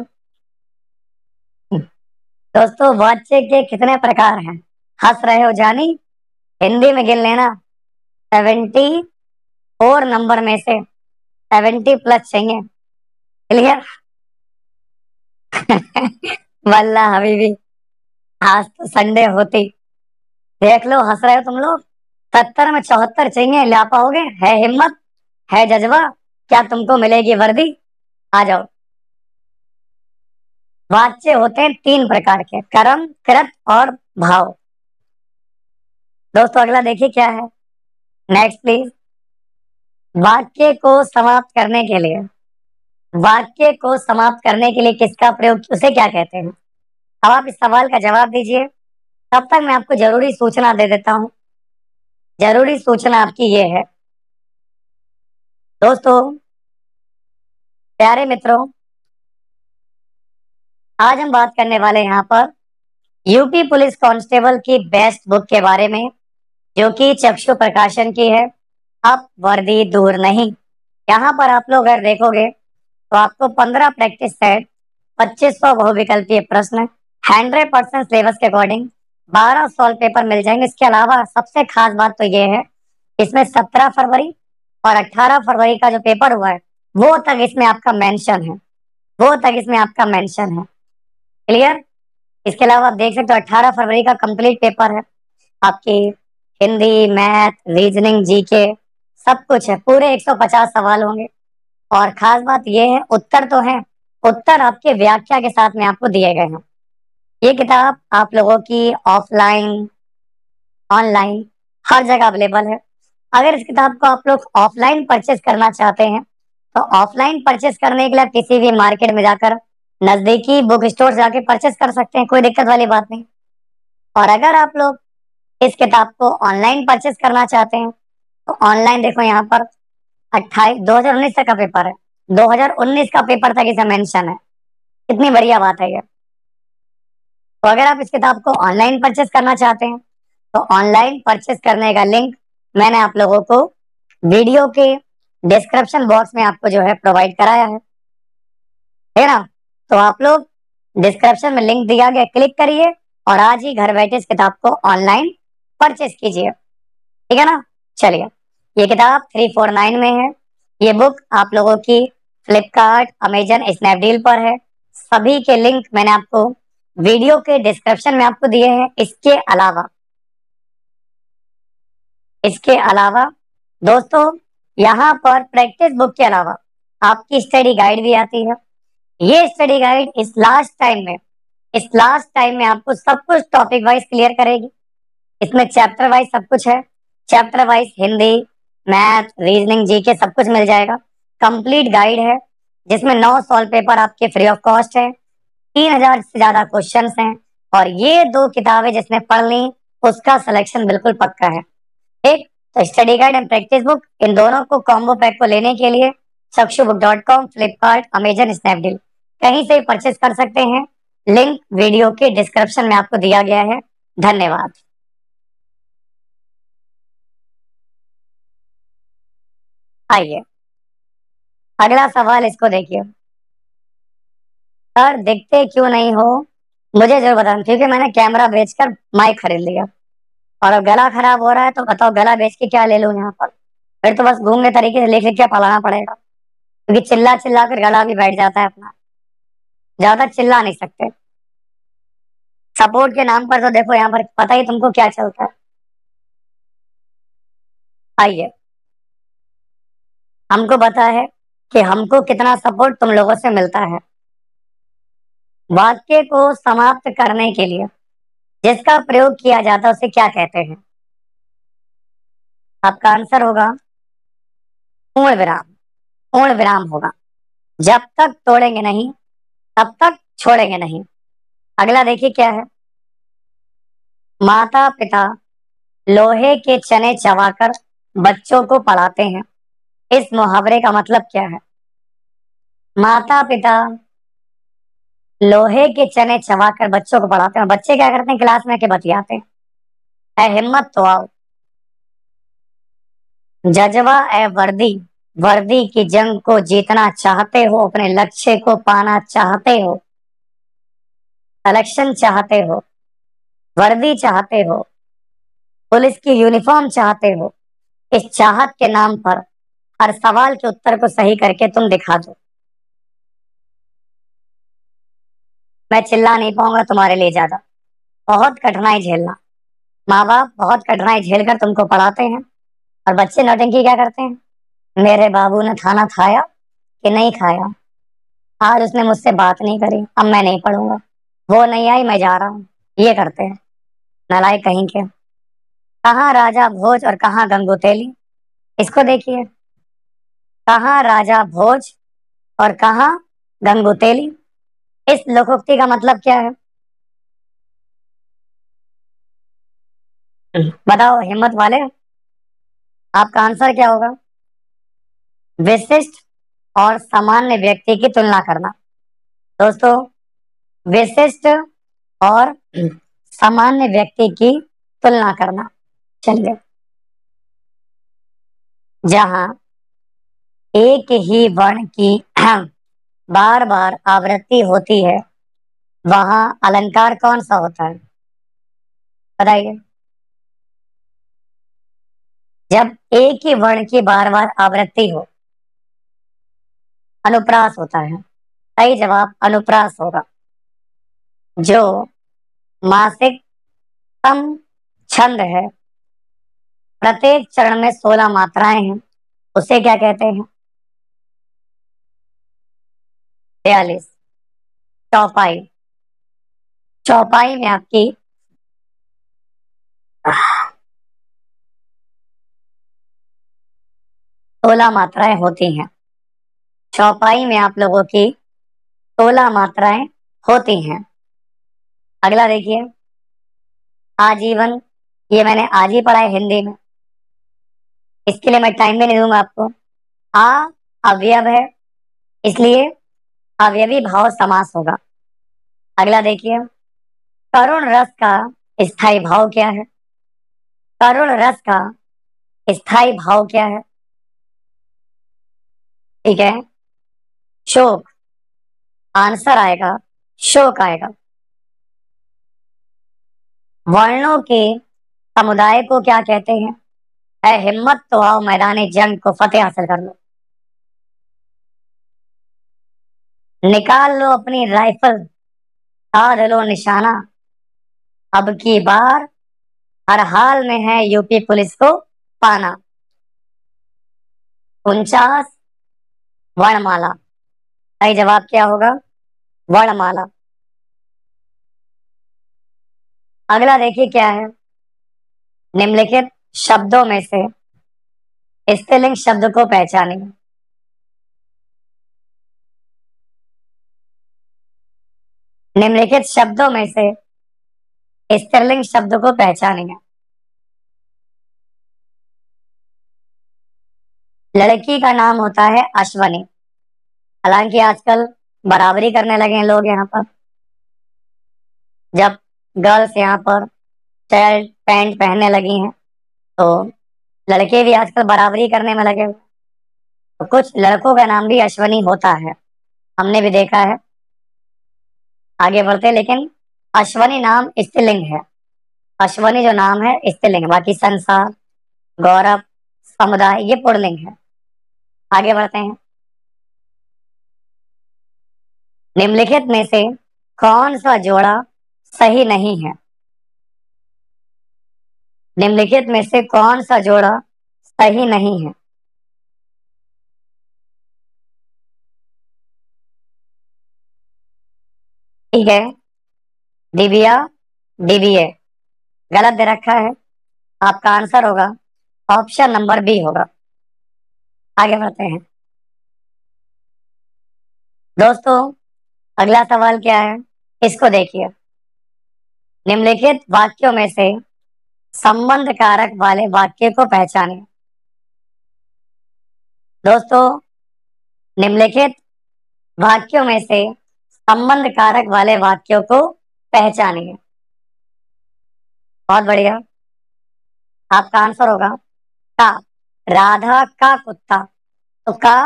दोस्तों। वाच्य के कितने प्रकार हैं? हंस रहे हो जानी, हिंदी में गिन लेना। 74 नंबर में से 70+ चाहिए, क्लियर? वल्ला हबीबी, आज तो संडे होती। देख लो हंस रहे हो तुम लोग। 70 में 74 चाहिए, ला पाओगे? है हिम्मत, है जज्बा, क्या तुमको मिलेगी वर्दी? आ जाओ। वाच्य होते हैं 3 प्रकार के, कर्म, कृत और भाव। दोस्तों अगला देखिए क्या है, नेक्स्ट प्लीज। वाक्य को समाप्त करने के लिए, वाक्य को समाप्त करने के लिए किसका प्रयोग, उसे क्या कहते हैं? अब आप इस सवाल का जवाब दीजिए, तब तक मैं आपको जरूरी सूचना दे देता हूं। जरूरी सूचना आपकी ये है दोस्तों, प्यारे मित्रों, आज हम बात करने वाले हैं यहाँ पर यूपी पुलिस कांस्टेबल की बेस्ट बुक के बारे में, जो कि चक्षु प्रकाशन की है। अब वर्दी दूर नहीं। यहाँ पर आप लोग अगर देखोगे तो आपको 15 प्रैक्टिस सेट, 2500 बहुविकल्पीय प्रश्न, 100% सिलेबस के अकॉर्डिंग 12 सॉल्व पेपर मिल जाएंगे। इसके अलावा सबसे खास बात तो ये है, इसमें 17 फरवरी और 18 फरवरी का जो पेपर हुआ है वो तक इसमें आपका मेंशन है, वो तक इसमें आपका मेंशन है। क्लियर? इसके अलावा आप देख सकते हो 18 फरवरी का कंप्लीट पेपर है। आपकी हिंदी, मैथ, रीजनिंग, जीके सब कुछ है। पूरे 150 सवाल होंगे। और खास बात यह है, उत्तर तो है, उत्तर आपके व्याख्या के साथ में आपको दिए गए हैं। ये किताब आप लोगों की ऑफलाइन, ऑनलाइन हर जगह अवेलेबल है। अगर इस किताब को आप लोग ऑफलाइन परचेज करना चाहते हैं तो ऑफलाइन परचेज करने के लिए आप किसी भी मार्केट में जाकर नजदीकी बुक स्टोर जाके परचेज कर सकते हैं, कोई दिक्कत वाली बात नहीं। और अगर आप लोग इस किताब को ऑनलाइन परचेज करना चाहते हैं तो ऑनलाइन देखो, यहाँ पर 2019 तक का पेपर है। 2019 का पेपर तक इसे मेंशन है। कितनी बढ़िया बात है ये। तो अगर आप इस किताब को ऑनलाइन परचेज करना चाहते हैं तो ऑनलाइन परचेज करने का लिंक मैंने आप लोगों को वीडियो के डिस्क्रिप्शन बॉक्स में आपको जो है प्रोवाइड कराया है ना। तो आप लोग डिस्क्रिप्शन में लिंक दिया गया, क्लिक करिए और आज ही घर बैठे इस किताब को ऑनलाइन परचेज कीजिए। ठीक है ना। चलिए, ये किताब 349 में है। ये बुक आप लोगों की फ्लिपकार्ट, अमेजन, स्नैपडील पर है। सभी के लिंक मैंने आपको वीडियो के डिस्क्रिप्शन में आपको दिए हैं। इसके अलावा दोस्तों, यहाँ पर प्रैक्टिस बुक के अलावा आपकी स्टडी गाइड भी आती है। ये स्टडी गाइड इस लास्ट टाइम में आपको सब कुछ टॉपिक वाइज क्लियर करेगी। इसमें चैप्टर वाइज सब कुछ है। Chapter wise Hindi, math, reasoning, GK सब कुछ मिल जाएगा। कंप्लीट गाइड है जिसमें 9 सॉल्व पेपर आपके फ्री ऑफ कॉस्ट है। 3000 से ज्यादा क्वेश्चंस हैं। और ये 2 किताबें जिसने पढ़ ली उसका सिलेक्शन बिल्कुल पक्का है। ठीक, तो study guide and practice book, इन दोनों को कॉम्बो पैक को लेने के लिए चक्षुबुक.com, फ्लिपकार्ट, अमेजन, स्नैपडील कहीं से परचेज कर सकते हैं। लिंक वीडियो के डिस्क्रिप्शन में आपको दिया गया है। धन्यवाद। आइए, अगला सवाल, इसको देखिए। सर, दिखते क्यों नहीं हो? मुझे जरूर बताना, क्योंकि मैंने कैमरा बेचकर माइक खरीद लिया और अब गला खराब हो रहा है। तो बताओ, गला बेच के क्या ले लूं यहाँ पर? फिर तो बस घूमने तरीके से लिख लिख के पढ़ाना पड़ेगा, क्योंकि चिल्ला चिल्ला कर गला भी बैठ जाता है अपना। ज्यादा चिल्ला नहीं सकते। सपोर्ट के नाम पर तो देखो, यहाँ पर पता ही तुमको क्या चलता है। आइए, हमको पता है कि हमको कितना सपोर्ट तुम लोगों से मिलता है। वाक्य को समाप्त करने के लिए जिसका प्रयोग किया जाता है उसे क्या कहते हैं? आपका आंसर होगा पूर्ण विराम। पूर्ण विराम होगा। जब तक तोड़ेंगे नहीं तब तक छोड़ेंगे नहीं। अगला देखिए क्या है। माता पिता लोहे के चने चबाकर बच्चों को पढ़ाते हैं। इस मुहावरे का मतलब क्या है? माता पिता लोहे के चने चबाकर बच्चों को पढ़ाते हैं। बच्चे क्या करते हैं? क्लास में के बतियाते हैं। है हिम्मत तो आओ। जजवा ए वर्दी, वर्दी की जंग को जीतना चाहते हो, अपने लक्ष्य को पाना चाहते हो, सिलेक्शन चाहते हो, वर्दी चाहते हो, पुलिस की यूनिफॉर्म चाहते हो। इस चाहत के नाम पर हर सवाल के उत्तर को सही करके तुम दिखा दो। मैं चिल्ला नहीं पाऊंगा तुम्हारे लिए ज्यादा। बहुत कठिनाई झेलना। माँ बाप बहुत कठिनाई झेल कर तुमको पढ़ाते हैं और बच्चे नौटंकी क्या करते हैं? मेरे बाबू ने खाना खाया कि नहीं खाया, आज उसने मुझसे बात नहीं करी, अब मैं नहीं पढ़ूंगा, वो नहीं आई, मैं जा रहा हूँ। ये करते हैं नालायक कहीं के। कहाँ राजा भोज और कहाँ गंगोतेली? इसको देखिए। कहाँ राजा भोज और कहाँ गंगोतेली? इस लोकोक्ति का मतलब क्या है? बताओ हिम्मत वाले। आपका आंसर क्या होगा? विशिष्ट और सामान्य व्यक्ति की तुलना करना। दोस्तों, विशिष्ट और सामान्य व्यक्ति की तुलना करना। चलिए, जहां एक ही वर्ण की बार बार आवृत्ति होती है, वहां अलंकार कौन सा होता है? बताइए। जब एक ही वर्ण की बार बार आवृत्ति हो, अनुप्रास होता है। सही जवाब अनुप्रास होगा। जो मासिक सम छंद है, प्रत्येक चरण में 16 मात्राएं हैं, उसे क्या कहते हैं? 42। चौपाई। चौपाई में आपकी 16 मात्राएं होती हैं। चौपाई में आप लोगों की 16 मात्राएं होती हैं। अगला देखिए, आजीवन। ये मैंने आज ही पढ़ा है हिंदी में, इसके लिए मैं टाइम भी नहीं दूंगा आपको। आ अवयव है, इसलिए अवयवी भाव समास होगा। अगला देखिए, करुण रस का स्थायी भाव क्या है? करुण रस का स्थायी भाव क्या है? ठीक है, शोक। आंसर आएगा शोक आएगा। वर्णों के समुदाय को क्या कहते हैं? है हिम्मत तो आओ मैदानी जंग को फतेह हासिल कर लो। निकाल लो अपनी राइफल, साध लो निशाना, अब की बार हर हाल में है यूपी पुलिस को पाना। 49 वर्णमाला। सही जवाब क्या होगा? वर्णमाला। अगला देखिए क्या है, निम्नलिखित शब्दों में से स्त्रीलिंग शब्द को पहचानिए। निम्नलिखित शब्दों में से स्त्रीलिंग शब्द को पहचानिए। लड़की का नाम होता है अश्वनी। हालांकि आजकल बराबरी करने लगे हैं लोग यहाँ पर। जब गर्ल्स यहाँ पर शर्ट पैंट पहनने लगी हैं, तो लड़के भी आजकल बराबरी करने में लगे हुए। तो कुछ लड़कों का नाम भी अश्वनी होता है, हमने भी देखा है। आगे बढ़ते, लेकिन अश्वनी नाम स्त्रीलिंग है। अश्वनी जो नाम है स्त्रीलिंग है, बाकी संसार, गौरव, समुदाय ये पुल्लिंग है। आगे बढ़ते हैं, निम्नलिखित में से कौन सा जोड़ा सही नहीं है? निम्नलिखित में से कौन सा जोड़ा सही नहीं है? ठीक है, डिबिया डीबीए गलत दे रखा है। आपका आंसर होगा ऑप्शन नंबर बी होगा। आगे बढ़ते हैं दोस्तों, अगला सवाल क्या है, इसको देखिए। निम्नलिखित वाक्यों में से संबंध कारक वाले वाक्य को पहचानें। दोस्तों, निम्नलिखित वाक्यों में से संबंध कारक वाले वाक्यों को पहचानिए। बहुत बढ़िया। आपका आंसर होगा का। राधा का कुत्ता। तो का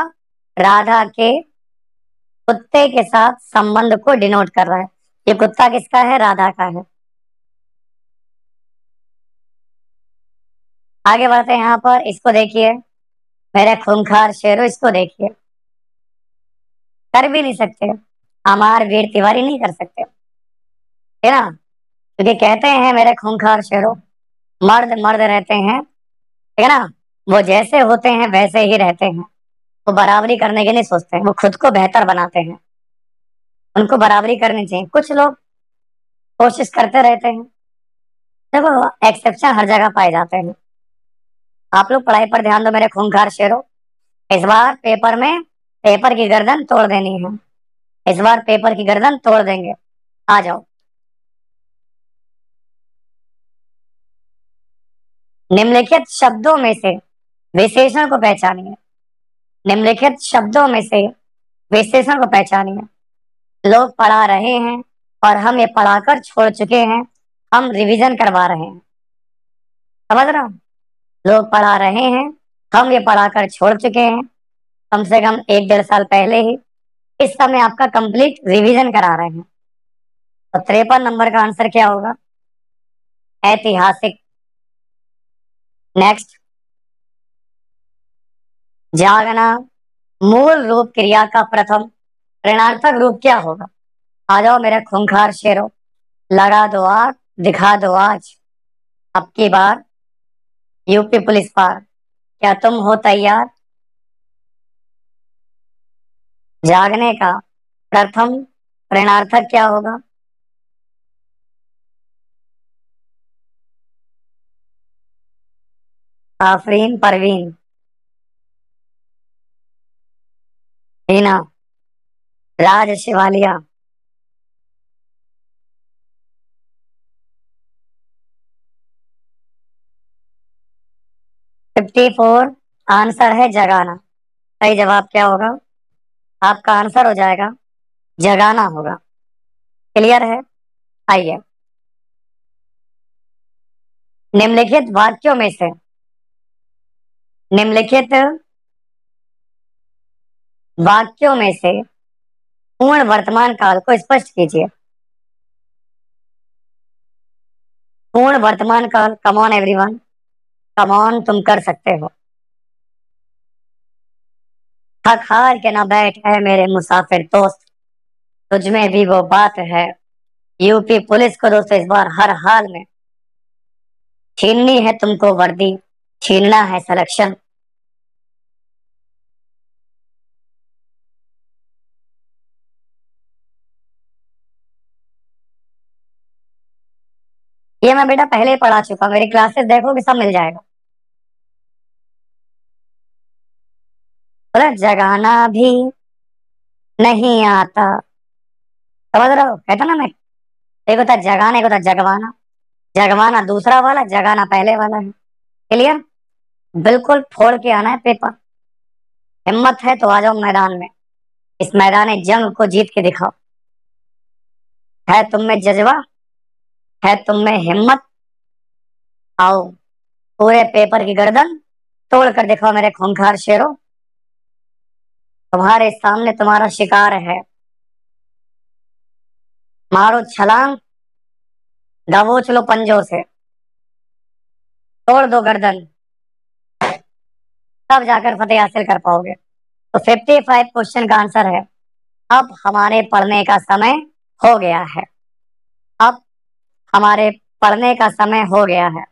राधा के कुत्ते के साथ संबंध को डिनोट कर रहा है। ये कुत्ता किसका है? राधा का है। आगे बढ़ते हैं, यहाँ पर इसको देखिए, मेरे खूंखार शेरों, इसको देखिए। कर भी नहीं सकते, अमर वीर तिवारी नहीं कर सकते, है ना? क्योंकि कहते हैं मेरे खूंखार शेरों, मर्द मर्द रहते हैं, ठीक है ना? वो जैसे होते हैं वैसे ही रहते हैं। वो बराबरी करने के नहीं सोचते हैं, वो खुद को बेहतर बनाते हैं। उनको बराबरी करनी चाहिए। कुछ लोग कोशिश करते रहते हैं। देखो, एक्सेप्शन हर जगह पाए जाते हैं। आप लोग पढ़ाई पर ध्यान दो मेरे खूंखार शेरों। इस बार पेपर में पेपर की गर्दन तोड़ देनी है। इस बार पेपर की गर्दन तोड़ देंगे। आ जाओ। निम्नलिखित शब्दों में से विशेषण को पहचानिए। निम्नलिखित शब्दों में से विशेषण को पहचानिए। लोग पढ़ा रहे हैं और हम ये पढ़ाकर छोड़ चुके हैं, हम रिवीजन करवा रहे हैं। समझ रहे हो? लोग पढ़ा रहे हैं, हम ये पढ़ाकर छोड़ चुके हैं, कम से कम 1 डेढ़ साल पहले ही। इस समय आपका कंप्लीट रिवीजन करा रहे हैं। तो 53 नंबर का आंसर क्या होगा? ऐतिहासिक। नेक्स्ट, जागना मूल रूप क्रिया का प्रथम ऋणार्थक रूप क्या होगा? आ जाओ मेरे खूंखार शेरों, लगा दो आग, दिखा दो आज, अब की बार यूपी पुलिस पार, क्या तुम हो तैयार? जागने का प्रथम ऋणार्थक क्या होगा? आफरीन, परवीन, हीना, राज, शिवालिया। 54 आंसर है जगाना। सही जवाब क्या होगा? आपका आंसर हो जाएगा जगाना होगा। क्लियर है? आइए, निम्नलिखित वाक्यों में से निम्नलिखित वाक्यों में से पूर्ण वर्तमान काल को स्पष्ट कीजिए। पूर्ण वर्तमान काल, come on everyone, come on, तुम कर सकते हो। थक हार के ना बैठ है मेरे मुसाफिर दोस्त, तुझ में भी वो बात है। यूपी पुलिस को दोस्तों इस बार हर हाल में छीननी है तुमको वर्दी, छीनना है सिलेक्शन। ये मैं बेटा पहले ही पढ़ा चुका, मेरी क्लासेस देखोगे सब मिल जाएगा। बोला जगाना भी नहीं आता। समझ रहे हो? कहता ना मैं, एक होता है जगाना, एक होता है जगवाना। जगवाना दूसरा वाला, जगाना पहले वाला है। क्लियर? बिल्कुल फोड़ के आना है पेपर। हिम्मत है तो आ जाओ मैदान में, इस मैदान जंग को जीत के दिखाओ। है तुम में जज्बा, है तुम में हिम्मत, आओ पूरे पेपर की गर्दन तोड़ कर दिखाओ मेरे खूंखार शेरों। तुम्हारे सामने तुम्हारा शिकार है, मारो छलांग, दबोच लो पंजों से, तोड़ दो गर्दन, तब जाकर फतेह हासिल कर पाओगे। तो 55 क्वेश्चन का आंसर है अब हमारे पढ़ने का समय हो गया है। अब हमारे पढ़ने का समय हो गया है।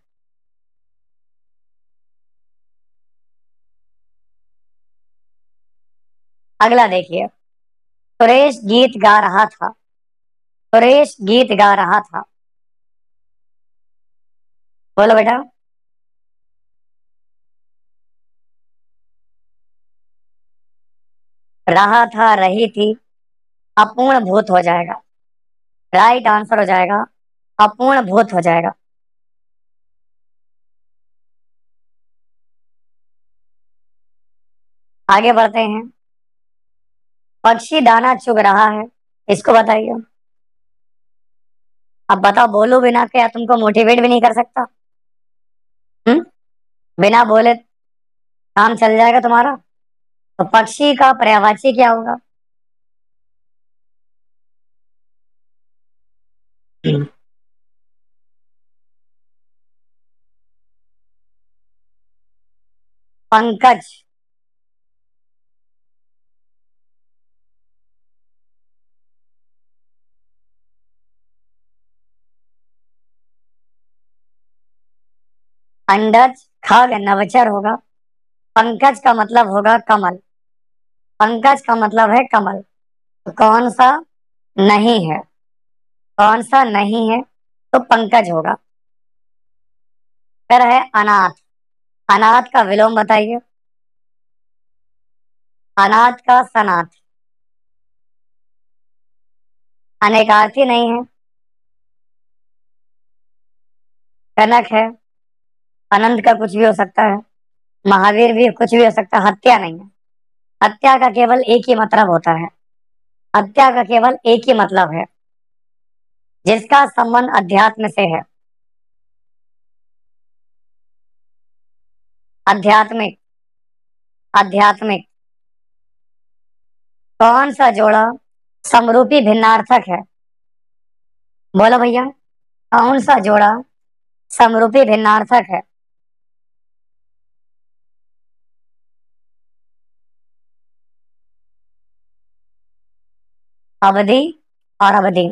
अगला देखिए, सुरेश गीत गा रहा था। सुरेश गीत गा रहा था। बोलो बेटा। रहा था, रही थी, अपूर्ण भूत हो जाएगा। राइट आंसर हो जाएगा अपूर्ण भूत हो जाएगा। आगे बढ़ते हैं। पक्षी दाना चुग रहा है, इसको बताइए। अब बताओ, बोलो बिना क्या तुमको मोटिवेट भी नहीं कर सकता? हम्म? बिना बोले काम चल जाएगा तुम्हारा? तो पक्षी का पर्यायवाची क्या होगा? पंकज। अंडज, खग, नवचर होगा। पंकज का मतलब होगा कमल। पंकज का मतलब है कमल। तो कौन सा नहीं है? कौन सा नहीं है? तो पंकज होगा। फिर है अनाथ। अनाथ का विलोम बताइए। अनाथ का सनाथ। अनेकार्थी नहीं है। कनक है। अनंत का कुछ भी हो सकता है। महावीर भी कुछ भी हो सकता है, हत्या नहीं है। हत्या का केवल एक ही मतलब होता है। हत्या का केवल एक ही मतलब है, जिसका संबंध अध्यात्म से है। आध्यात्मिक। आध्यात्मिक। कौन सा जोड़ा समरूपी भिन्नार्थक है? बोलो भैया, कौन सा जोड़ा समरूपी भिन्नार्थक है? अवधि और अवधि।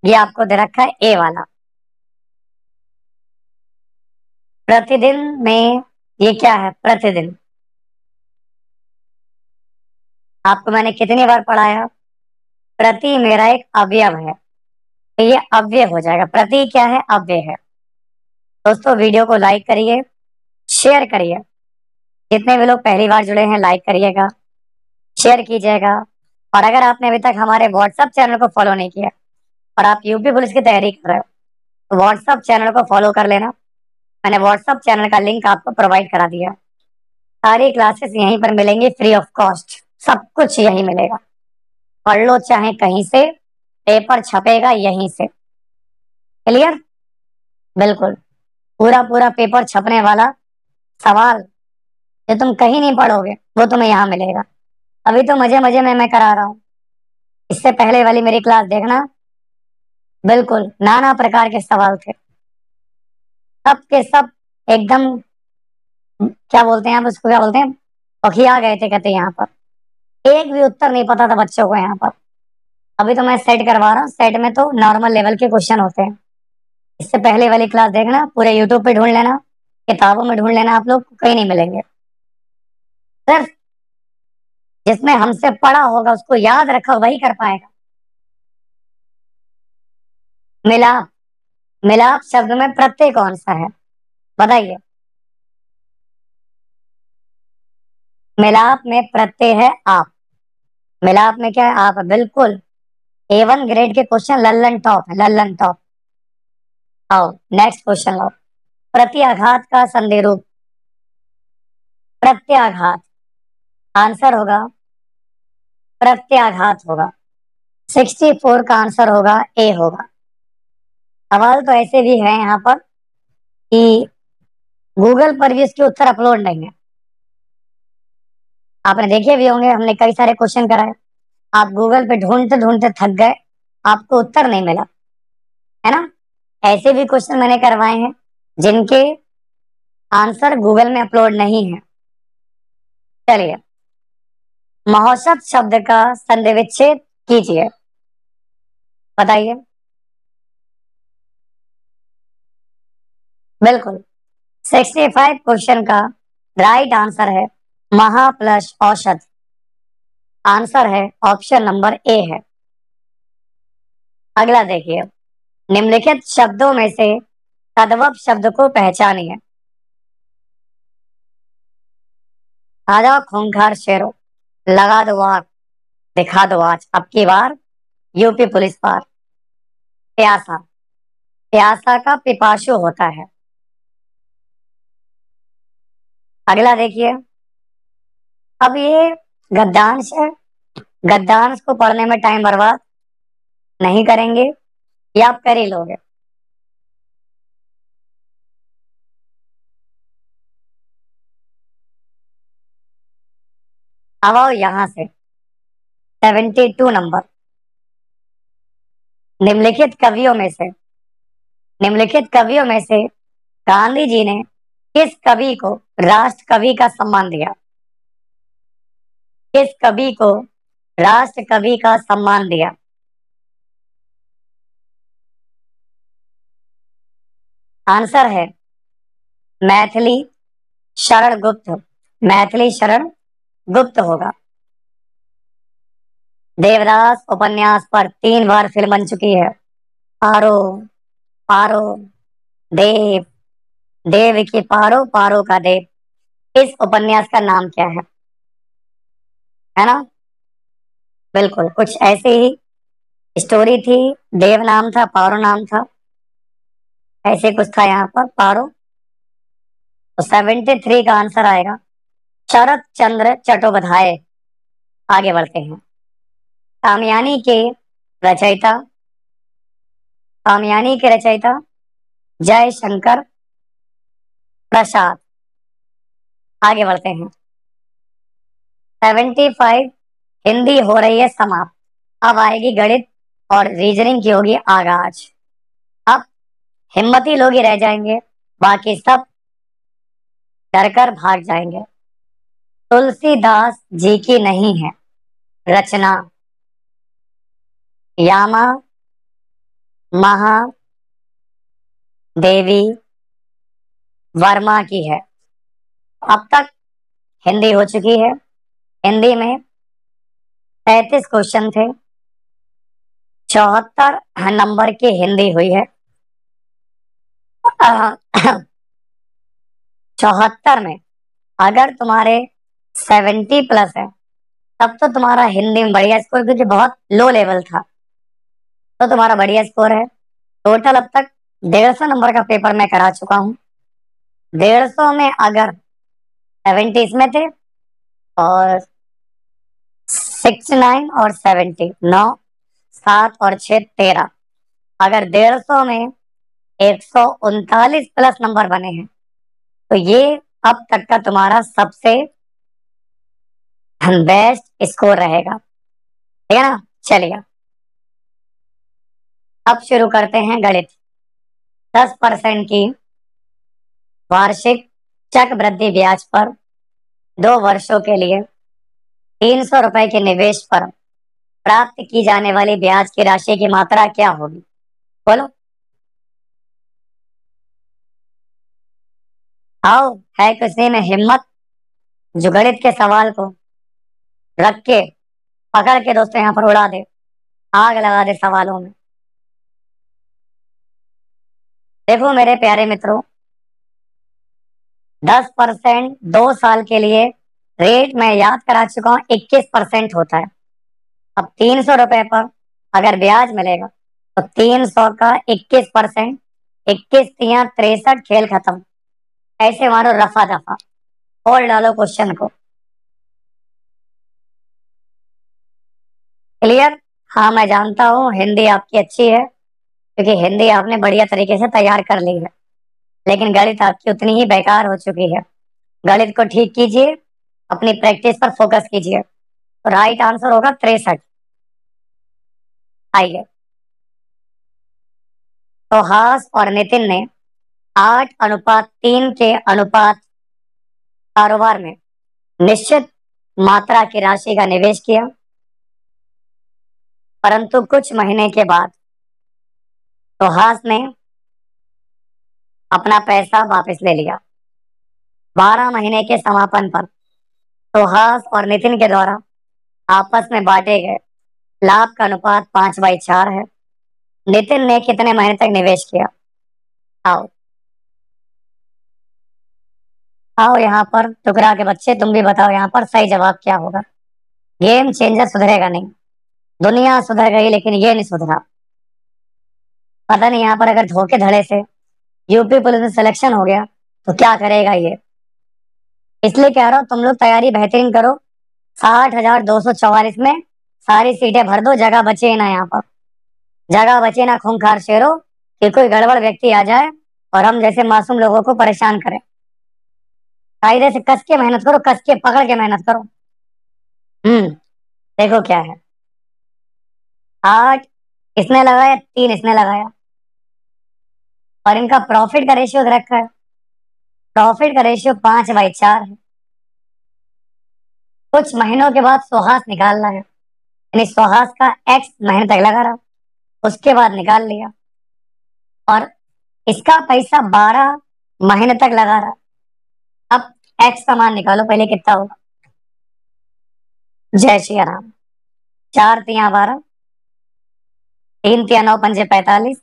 ये आपको दे रखा है ए वाला। प्रतिदिन में ये क्या है? प्रतिदिन। आपको मैंने कितनी बार पढ़ाया? प्रति मेरा एक अवयव है, तो ये अव्यय हो जाएगा। प्रति क्या है? अव्यय है। दोस्तों, वीडियो को लाइक करिए, शेयर करिए। जितने भी लोग पहली बार जुड़े हैं, लाइक करिएगा, शेयर कीजिएगा। और अगर आपने अभी तक हमारे व्हाट्सएप चैनल को फॉलो नहीं किया और आप यूपी पुलिस की तैयारी कर रहे हो, तो व्हाट्सएप चैनल को फॉलो कर लेना। मैंने व्हाट्सएप चैनल का लिंक आपको प्रोवाइड करा दिया। सारी क्लासेस यहीं पर मिलेंगी, फ्री ऑफ कॉस्ट। सब कुछ यहीं मिलेगा। पढ़ लो चाहे कहीं से, पेपर छपेगा यहीं से। क्लियर? बिल्कुल। पूरा पूरा पेपर छपने वाला सवाल जो तुम कहीं नहीं पढ़ोगे, वो तुम्हें यहाँ मिलेगा। अभी तो मजे मजे में मैं करा रहा हूँ। इससे पहले वाली मेरी क्लास देखना, बिल्कुल नाना प्रकार के सवाल थे। सब के सब एकदम, क्या बोलते हैं आप उसको, क्या बोलते हैं, पखिया गए थे कहते यहाँ पर। एक भी उत्तर नहीं पता था बच्चों को यहाँ पर। अभी तो मैं सेट करवा रहा हूँ। सेट में तो नॉर्मल लेवल के क्वेश्चन होते हैं। इससे पहले वाली क्लास देखना, पूरे यूट्यूब पे ढूंढ लेना, किताबों में ढूंढ लेना, आप लोग को कहीं नहीं मिलेंगे। सिर्फ जिसने हमसे पढ़ा होगा, उसको याद रखा, वही कर पाएगा। मिलाप। मिलाप शब्द में प्रत्यय कौन सा है? बताइए। मिलाप में प्रत्यय है आप। मिलाप में क्या है? आप। बिल्कुल। A1 ग्रेड के क्वेश्चन लल्लन टॉप है, लल्लन टॉप। आओ नेक्स्ट क्वेश्चन लो। प्रत्याघात का संधि रूप। प्रत्याघात। आंसर होगा प्रत्याघात होगा। 64 का आंसर होगा ए होगा। सवाल तो ऐसे भी है यहाँ पर कि गूगल पर भी इसके उत्तर अपलोड नहीं है। आपने देखे भी होंगे, हमने कई सारे क्वेश्चन कराए। आप गूगल पे ढूंढते ढूंढते थक गए, आपको उत्तर नहीं मिला, है ना? ऐसे भी क्वेश्चन मैंने करवाए हैं जिनके आंसर गूगल में अपलोड नहीं है। चलिए, महोत्सव शब्द का संधि विच्छेद कीजिए। बताइए। बिल्कुल। 65 क्वेश्चन का राइट आंसर है महा प्लस औषध। आंसर है ऑप्शन नंबर ए है। अगला देखिए। निम्नलिखित शब्दों में से तद्भव शब्द को पहचानिए। आ जाओ खूंखार शेरों, लगा दो आग, दिखा दो आज, अब की बार यूपी पुलिस पार। प्यासा। प्यासा का पिपासु होता है। अगला देखिए। अब ये गद्यांश है। गद्यांश को पढ़ने में टाइम बर्बाद नहीं करेंगे, ये आप कर ही लोगे। अब आओ यहां से 72 नंबर। निम्नलिखित कवियों में से, निम्नलिखित कवियों में से गांधी जी ने किस कवि को राष्ट्र कवि का सम्मान दिया? किस कवि को राष्ट्र कवि का सम्मान दिया? आंसर है मैथिली शरण गुप्त। मैथिली शरण गुप्त होगा। देवदास उपन्यास पर 3 बार फिल्म बन चुकी है। पारो, पारो, देव, देव की पारो, पारो का देव। इस उपन्यास का नाम क्या है ना? बिल्कुल कुछ ऐसी ही स्टोरी थी। देव नाम था, पारो नाम था, ऐसे कुछ था यहाँ पर, पारो। तो 73 का आंसर आएगा शरत चंद्र चट्टोपाध्याय। आगे बढ़ते हैं। कामयानी के रचयिता, कामयानी के रचयिता जयशंकर प्रसाद। आगे बढ़ते हैं। 75 हिंदी हो रही है समाप्त। अब आएगी गणित और रीजनिंग की होगी आगाज। अब हिम्मती लोग ही रह जाएंगे, बाकी सब डर कर भाग जाएंगे। तुलसीदास जी की नहीं है रचना, यामा महादेवी वर्मा की है। अब तक हिंदी हो चुकी है। हिंदी में 33 क्वेश्चन थे, 74 नंबर की हिंदी हुई है। 74 में अगर तुम्हारे 70 प्लस है तब तो तुम्हारा हिंदी में बढ़िया स्कोर, क्योंकि बहुत लो लेवल था तो तुम्हारा बढ़िया स्कोर है। टोटल अब तक 150 नंबर का पेपर मैं करा चुका हूँ। 150 में अगर 70 इसमें थे और 69 और 70, 9, 7 और 6 13, अगर 150 में 139 प्लस नंबर बने हैं तो ये अब तक का तुम्हारा सबसे बेस्ट स्कोर रहेगा। ठीक है ना। चलिए अब शुरू करते हैं गणित। 10% की वार्षिक चक्रवृद्धि ब्याज पर 2 वर्षों के लिए 300 रुपए के निवेश पर प्राप्त की जाने वाली ब्याज की राशि की मात्रा क्या होगी? बोलो। आओ, है किसी में हिम्मत जो गणित के सवाल को रख के पकड़ के दोस्तों यहाँ पर उड़ा दे, आग लगा दे सवालों में। देखो मेरे प्यारे मित्रों, 10% 2 साल के लिए रेट मैं याद करा चुका हूँ, 21% होता है। अब 300 रुपए पर अगर ब्याज मिलेगा तो 300 का 21%, 21×3 = 63, खेल खत्म। ऐसे मारो रफा दफा और डालो क्वेश्चन को। क्लियर? हाँ मैं जानता हूँ हिंदी आपकी अच्छी है, क्योंकि हिंदी आपने बढ़िया तरीके से तैयार कर ली है, लेकिन गणित आपकी उतनी ही बेकार हो चुकी है। गणित को ठीक कीजिए, अपनी प्रैक्टिस पर फोकस कीजिए। तो राइट आंसर होगा 63। आइए, तो हास और नितिन ने 8:3 के अनुपात कारोबार में निश्चित मात्रा की राशि का निवेश किया, परंतु कुछ महीने के बाद तो हास ने अपना पैसा वापस ले लिया। 12 महीने के समापन पर तो हास और नितिन के द्वारा आपस में बांटे गए लाभ का अनुपात 5/4 है। नितिन ने कितने महीने तक निवेश किया? आओ आओ यहाँ पर टुकड़ा के बच्चे, तुम भी बताओ यहाँ पर सही जवाब क्या होगा। गेम चेंजर सुधरेगा नहीं, दुनिया सुधर गई लेकिन ये नहीं सुधरा। पता नहीं यहाँ पर अगर धोखे धड़े से यूपी पुलिस में सिलेक्शन हो गया तो क्या करेगा ये। इसलिए कह रहा हूँ तुम लोग तैयारी बेहतरीन करो। 60,244 में सारी सीटें भर दो, जगह बचे ना यहाँ पर, जगह बचे ना खूंखार शेरों कि कोई गड़बड़ व्यक्ति आ जाए और हम जैसे मासूम लोगों को परेशान करे। कायदे से कस के मेहनत करो, कस के पकड़ के मेहनत करो। हम्म, देखो क्या है। 8 इसने लगाया, 3 इसने लगाया, और इनका प्रॉफिट का रेशियो रखा है। प्रॉफिट का रेशियो 5/4 है। कुछ महीनों के बाद सुहास निकालना है, यानी सुहास का एक्स महीने तक लगा रहा, उसके बाद निकाल लिया, और इसका पैसा 12 महीने तक लगा रहा। अब एक्स का मान निकालो पहले कितना होगा। जय श्री राम। 4×3 = 12, 3×9 = 45,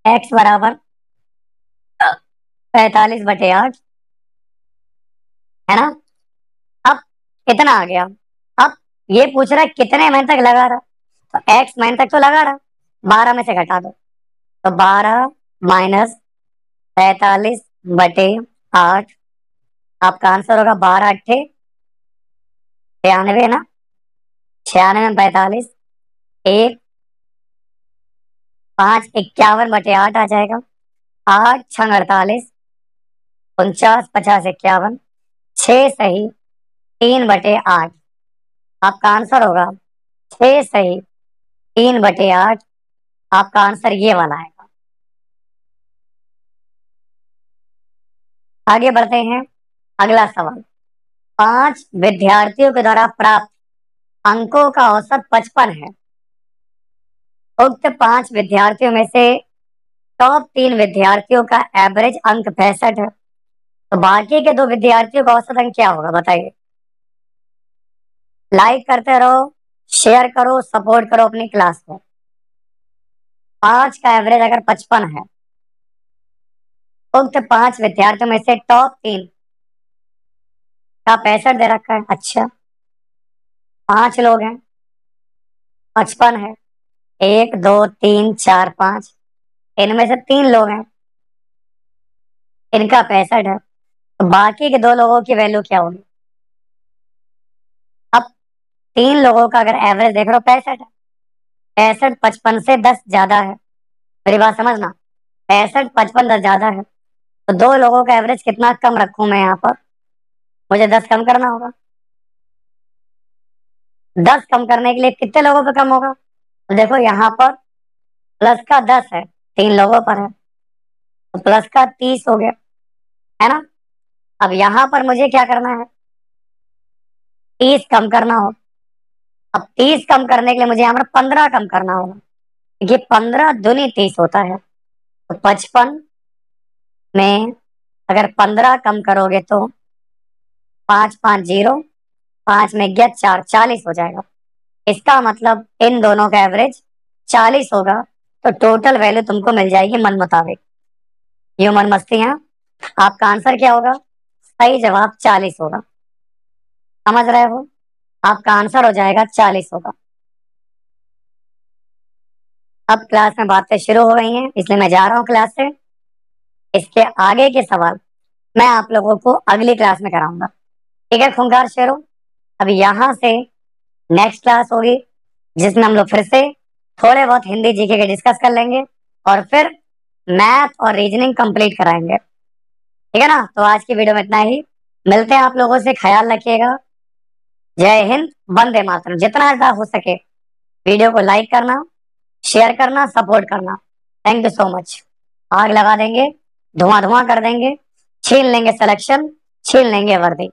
एक्स बराबर 45/8, है ना। अब कितना आ गया? अब ये पूछ रहा है कितने महीने तक लगा रहा, तो एक्स महीने तक तो लगा रहा, 12 में से घटा दो, तो 12 माइनस 45/8, आपका आंसर होगा 12×8 96 ना, 96 में 45, एक 5 51/8 आ जाएगा। 8 छंग 48, 49, 50, 51, 6 सही, 3/8। आपका आंसर होगा 6 सही, 3/8। आपका आंसर ये वाला है। आगे बढ़ते हैं। अगला सवाल, 5 विद्यार्थियों के द्वारा प्राप्त अंकों का औसत 55 है। उक्त 5 विद्यार्थियों में से टॉप 3 विद्यार्थियों का एवरेज अंक 65 है, तो बाकी के 2 विद्यार्थियों का औसत अंक क्या होगा बताइए। लाइक करते रहो, शेयर करो, सपोर्ट करो अपनी क्लास को। 5 का एवरेज अगर 55 है, उक्त 5 विद्यार्थियों में से टॉप 3 का 65 दे रखा है। अच्छा, 5 लोग हैं, 55 है, 1, 2, 3, 4, 5, इनमें से 3 लोग हैं, इनका 65 है, तो बाकी के 2 लोगों की वैल्यू क्या होगी। अब 3 लोगों का अगर एवरेज देख रहे हो 65 है, 65 55 से 10 ज्यादा है। मेरी बात समझना, 65 55 10 ज्यादा है, तो 2 लोगों का एवरेज कितना कम रखूं मैं यहाँ पर। मुझे 10 कम करना होगा। 10 कम करने के लिए कितने लोगों पे कम होगा, तो देखो यहाँ पर प्लस का 10 है, 3 लोगों पर है, तो प्लस का 30 हो गया, है ना। अब यहाँ पर मुझे क्या करना है, 30 कम करना हो। अब 30 कम करने के लिए मुझे यहाँ पर 15 कम करना होगा, क्योंकि 15 दूनी 30 होता है। तो 55 में अगर 15 कम करोगे तो 5, 5, 0, 5 में गया 4, 40 हो जाएगा। इसका मतलब इन दोनों का एवरेज 40 होगा, तो टोटल वैल्यू तुमको मिल जाएगी मन मुताबिक। ये मन मस्तियां। आपका आंसर क्या होगा, सही जवाब 40 होगा। समझ रहे हो, आपका आंसर हो जाएगा 40 होगा। अब क्लास में बातें शुरू हो गई हैं, इसलिए मैं जा रहा हूँ क्लास से। इसके आगे के सवाल मैं आप लोगों को अगली क्लास में कराऊंगा। ठीक है खूंखार शेरों, अब यहाँ से नेक्स्ट क्लास होगी, जिसमें हम लोग फिर से थोड़े बहुत हिंदी जीके के डिस्कस कर लेंगे, और फिर मैथ और रीजनिंग कंप्लीट कराएंगे। ठीक है ना, तो आज की वीडियो में इतना ही। मिलते हैं आप लोगों से, ख्याल रखिएगा। जय हिंद, वंदे मातरम। जितना ज्यादा हो सके वीडियो को लाइक करना, शेयर करना, सपोर्ट करना। Thank you so much. आग लगा देंगे, धुआं धुआं कर देंगे, छीन लेंगे सिलेक्शन, छीन लेंगे वर्दी।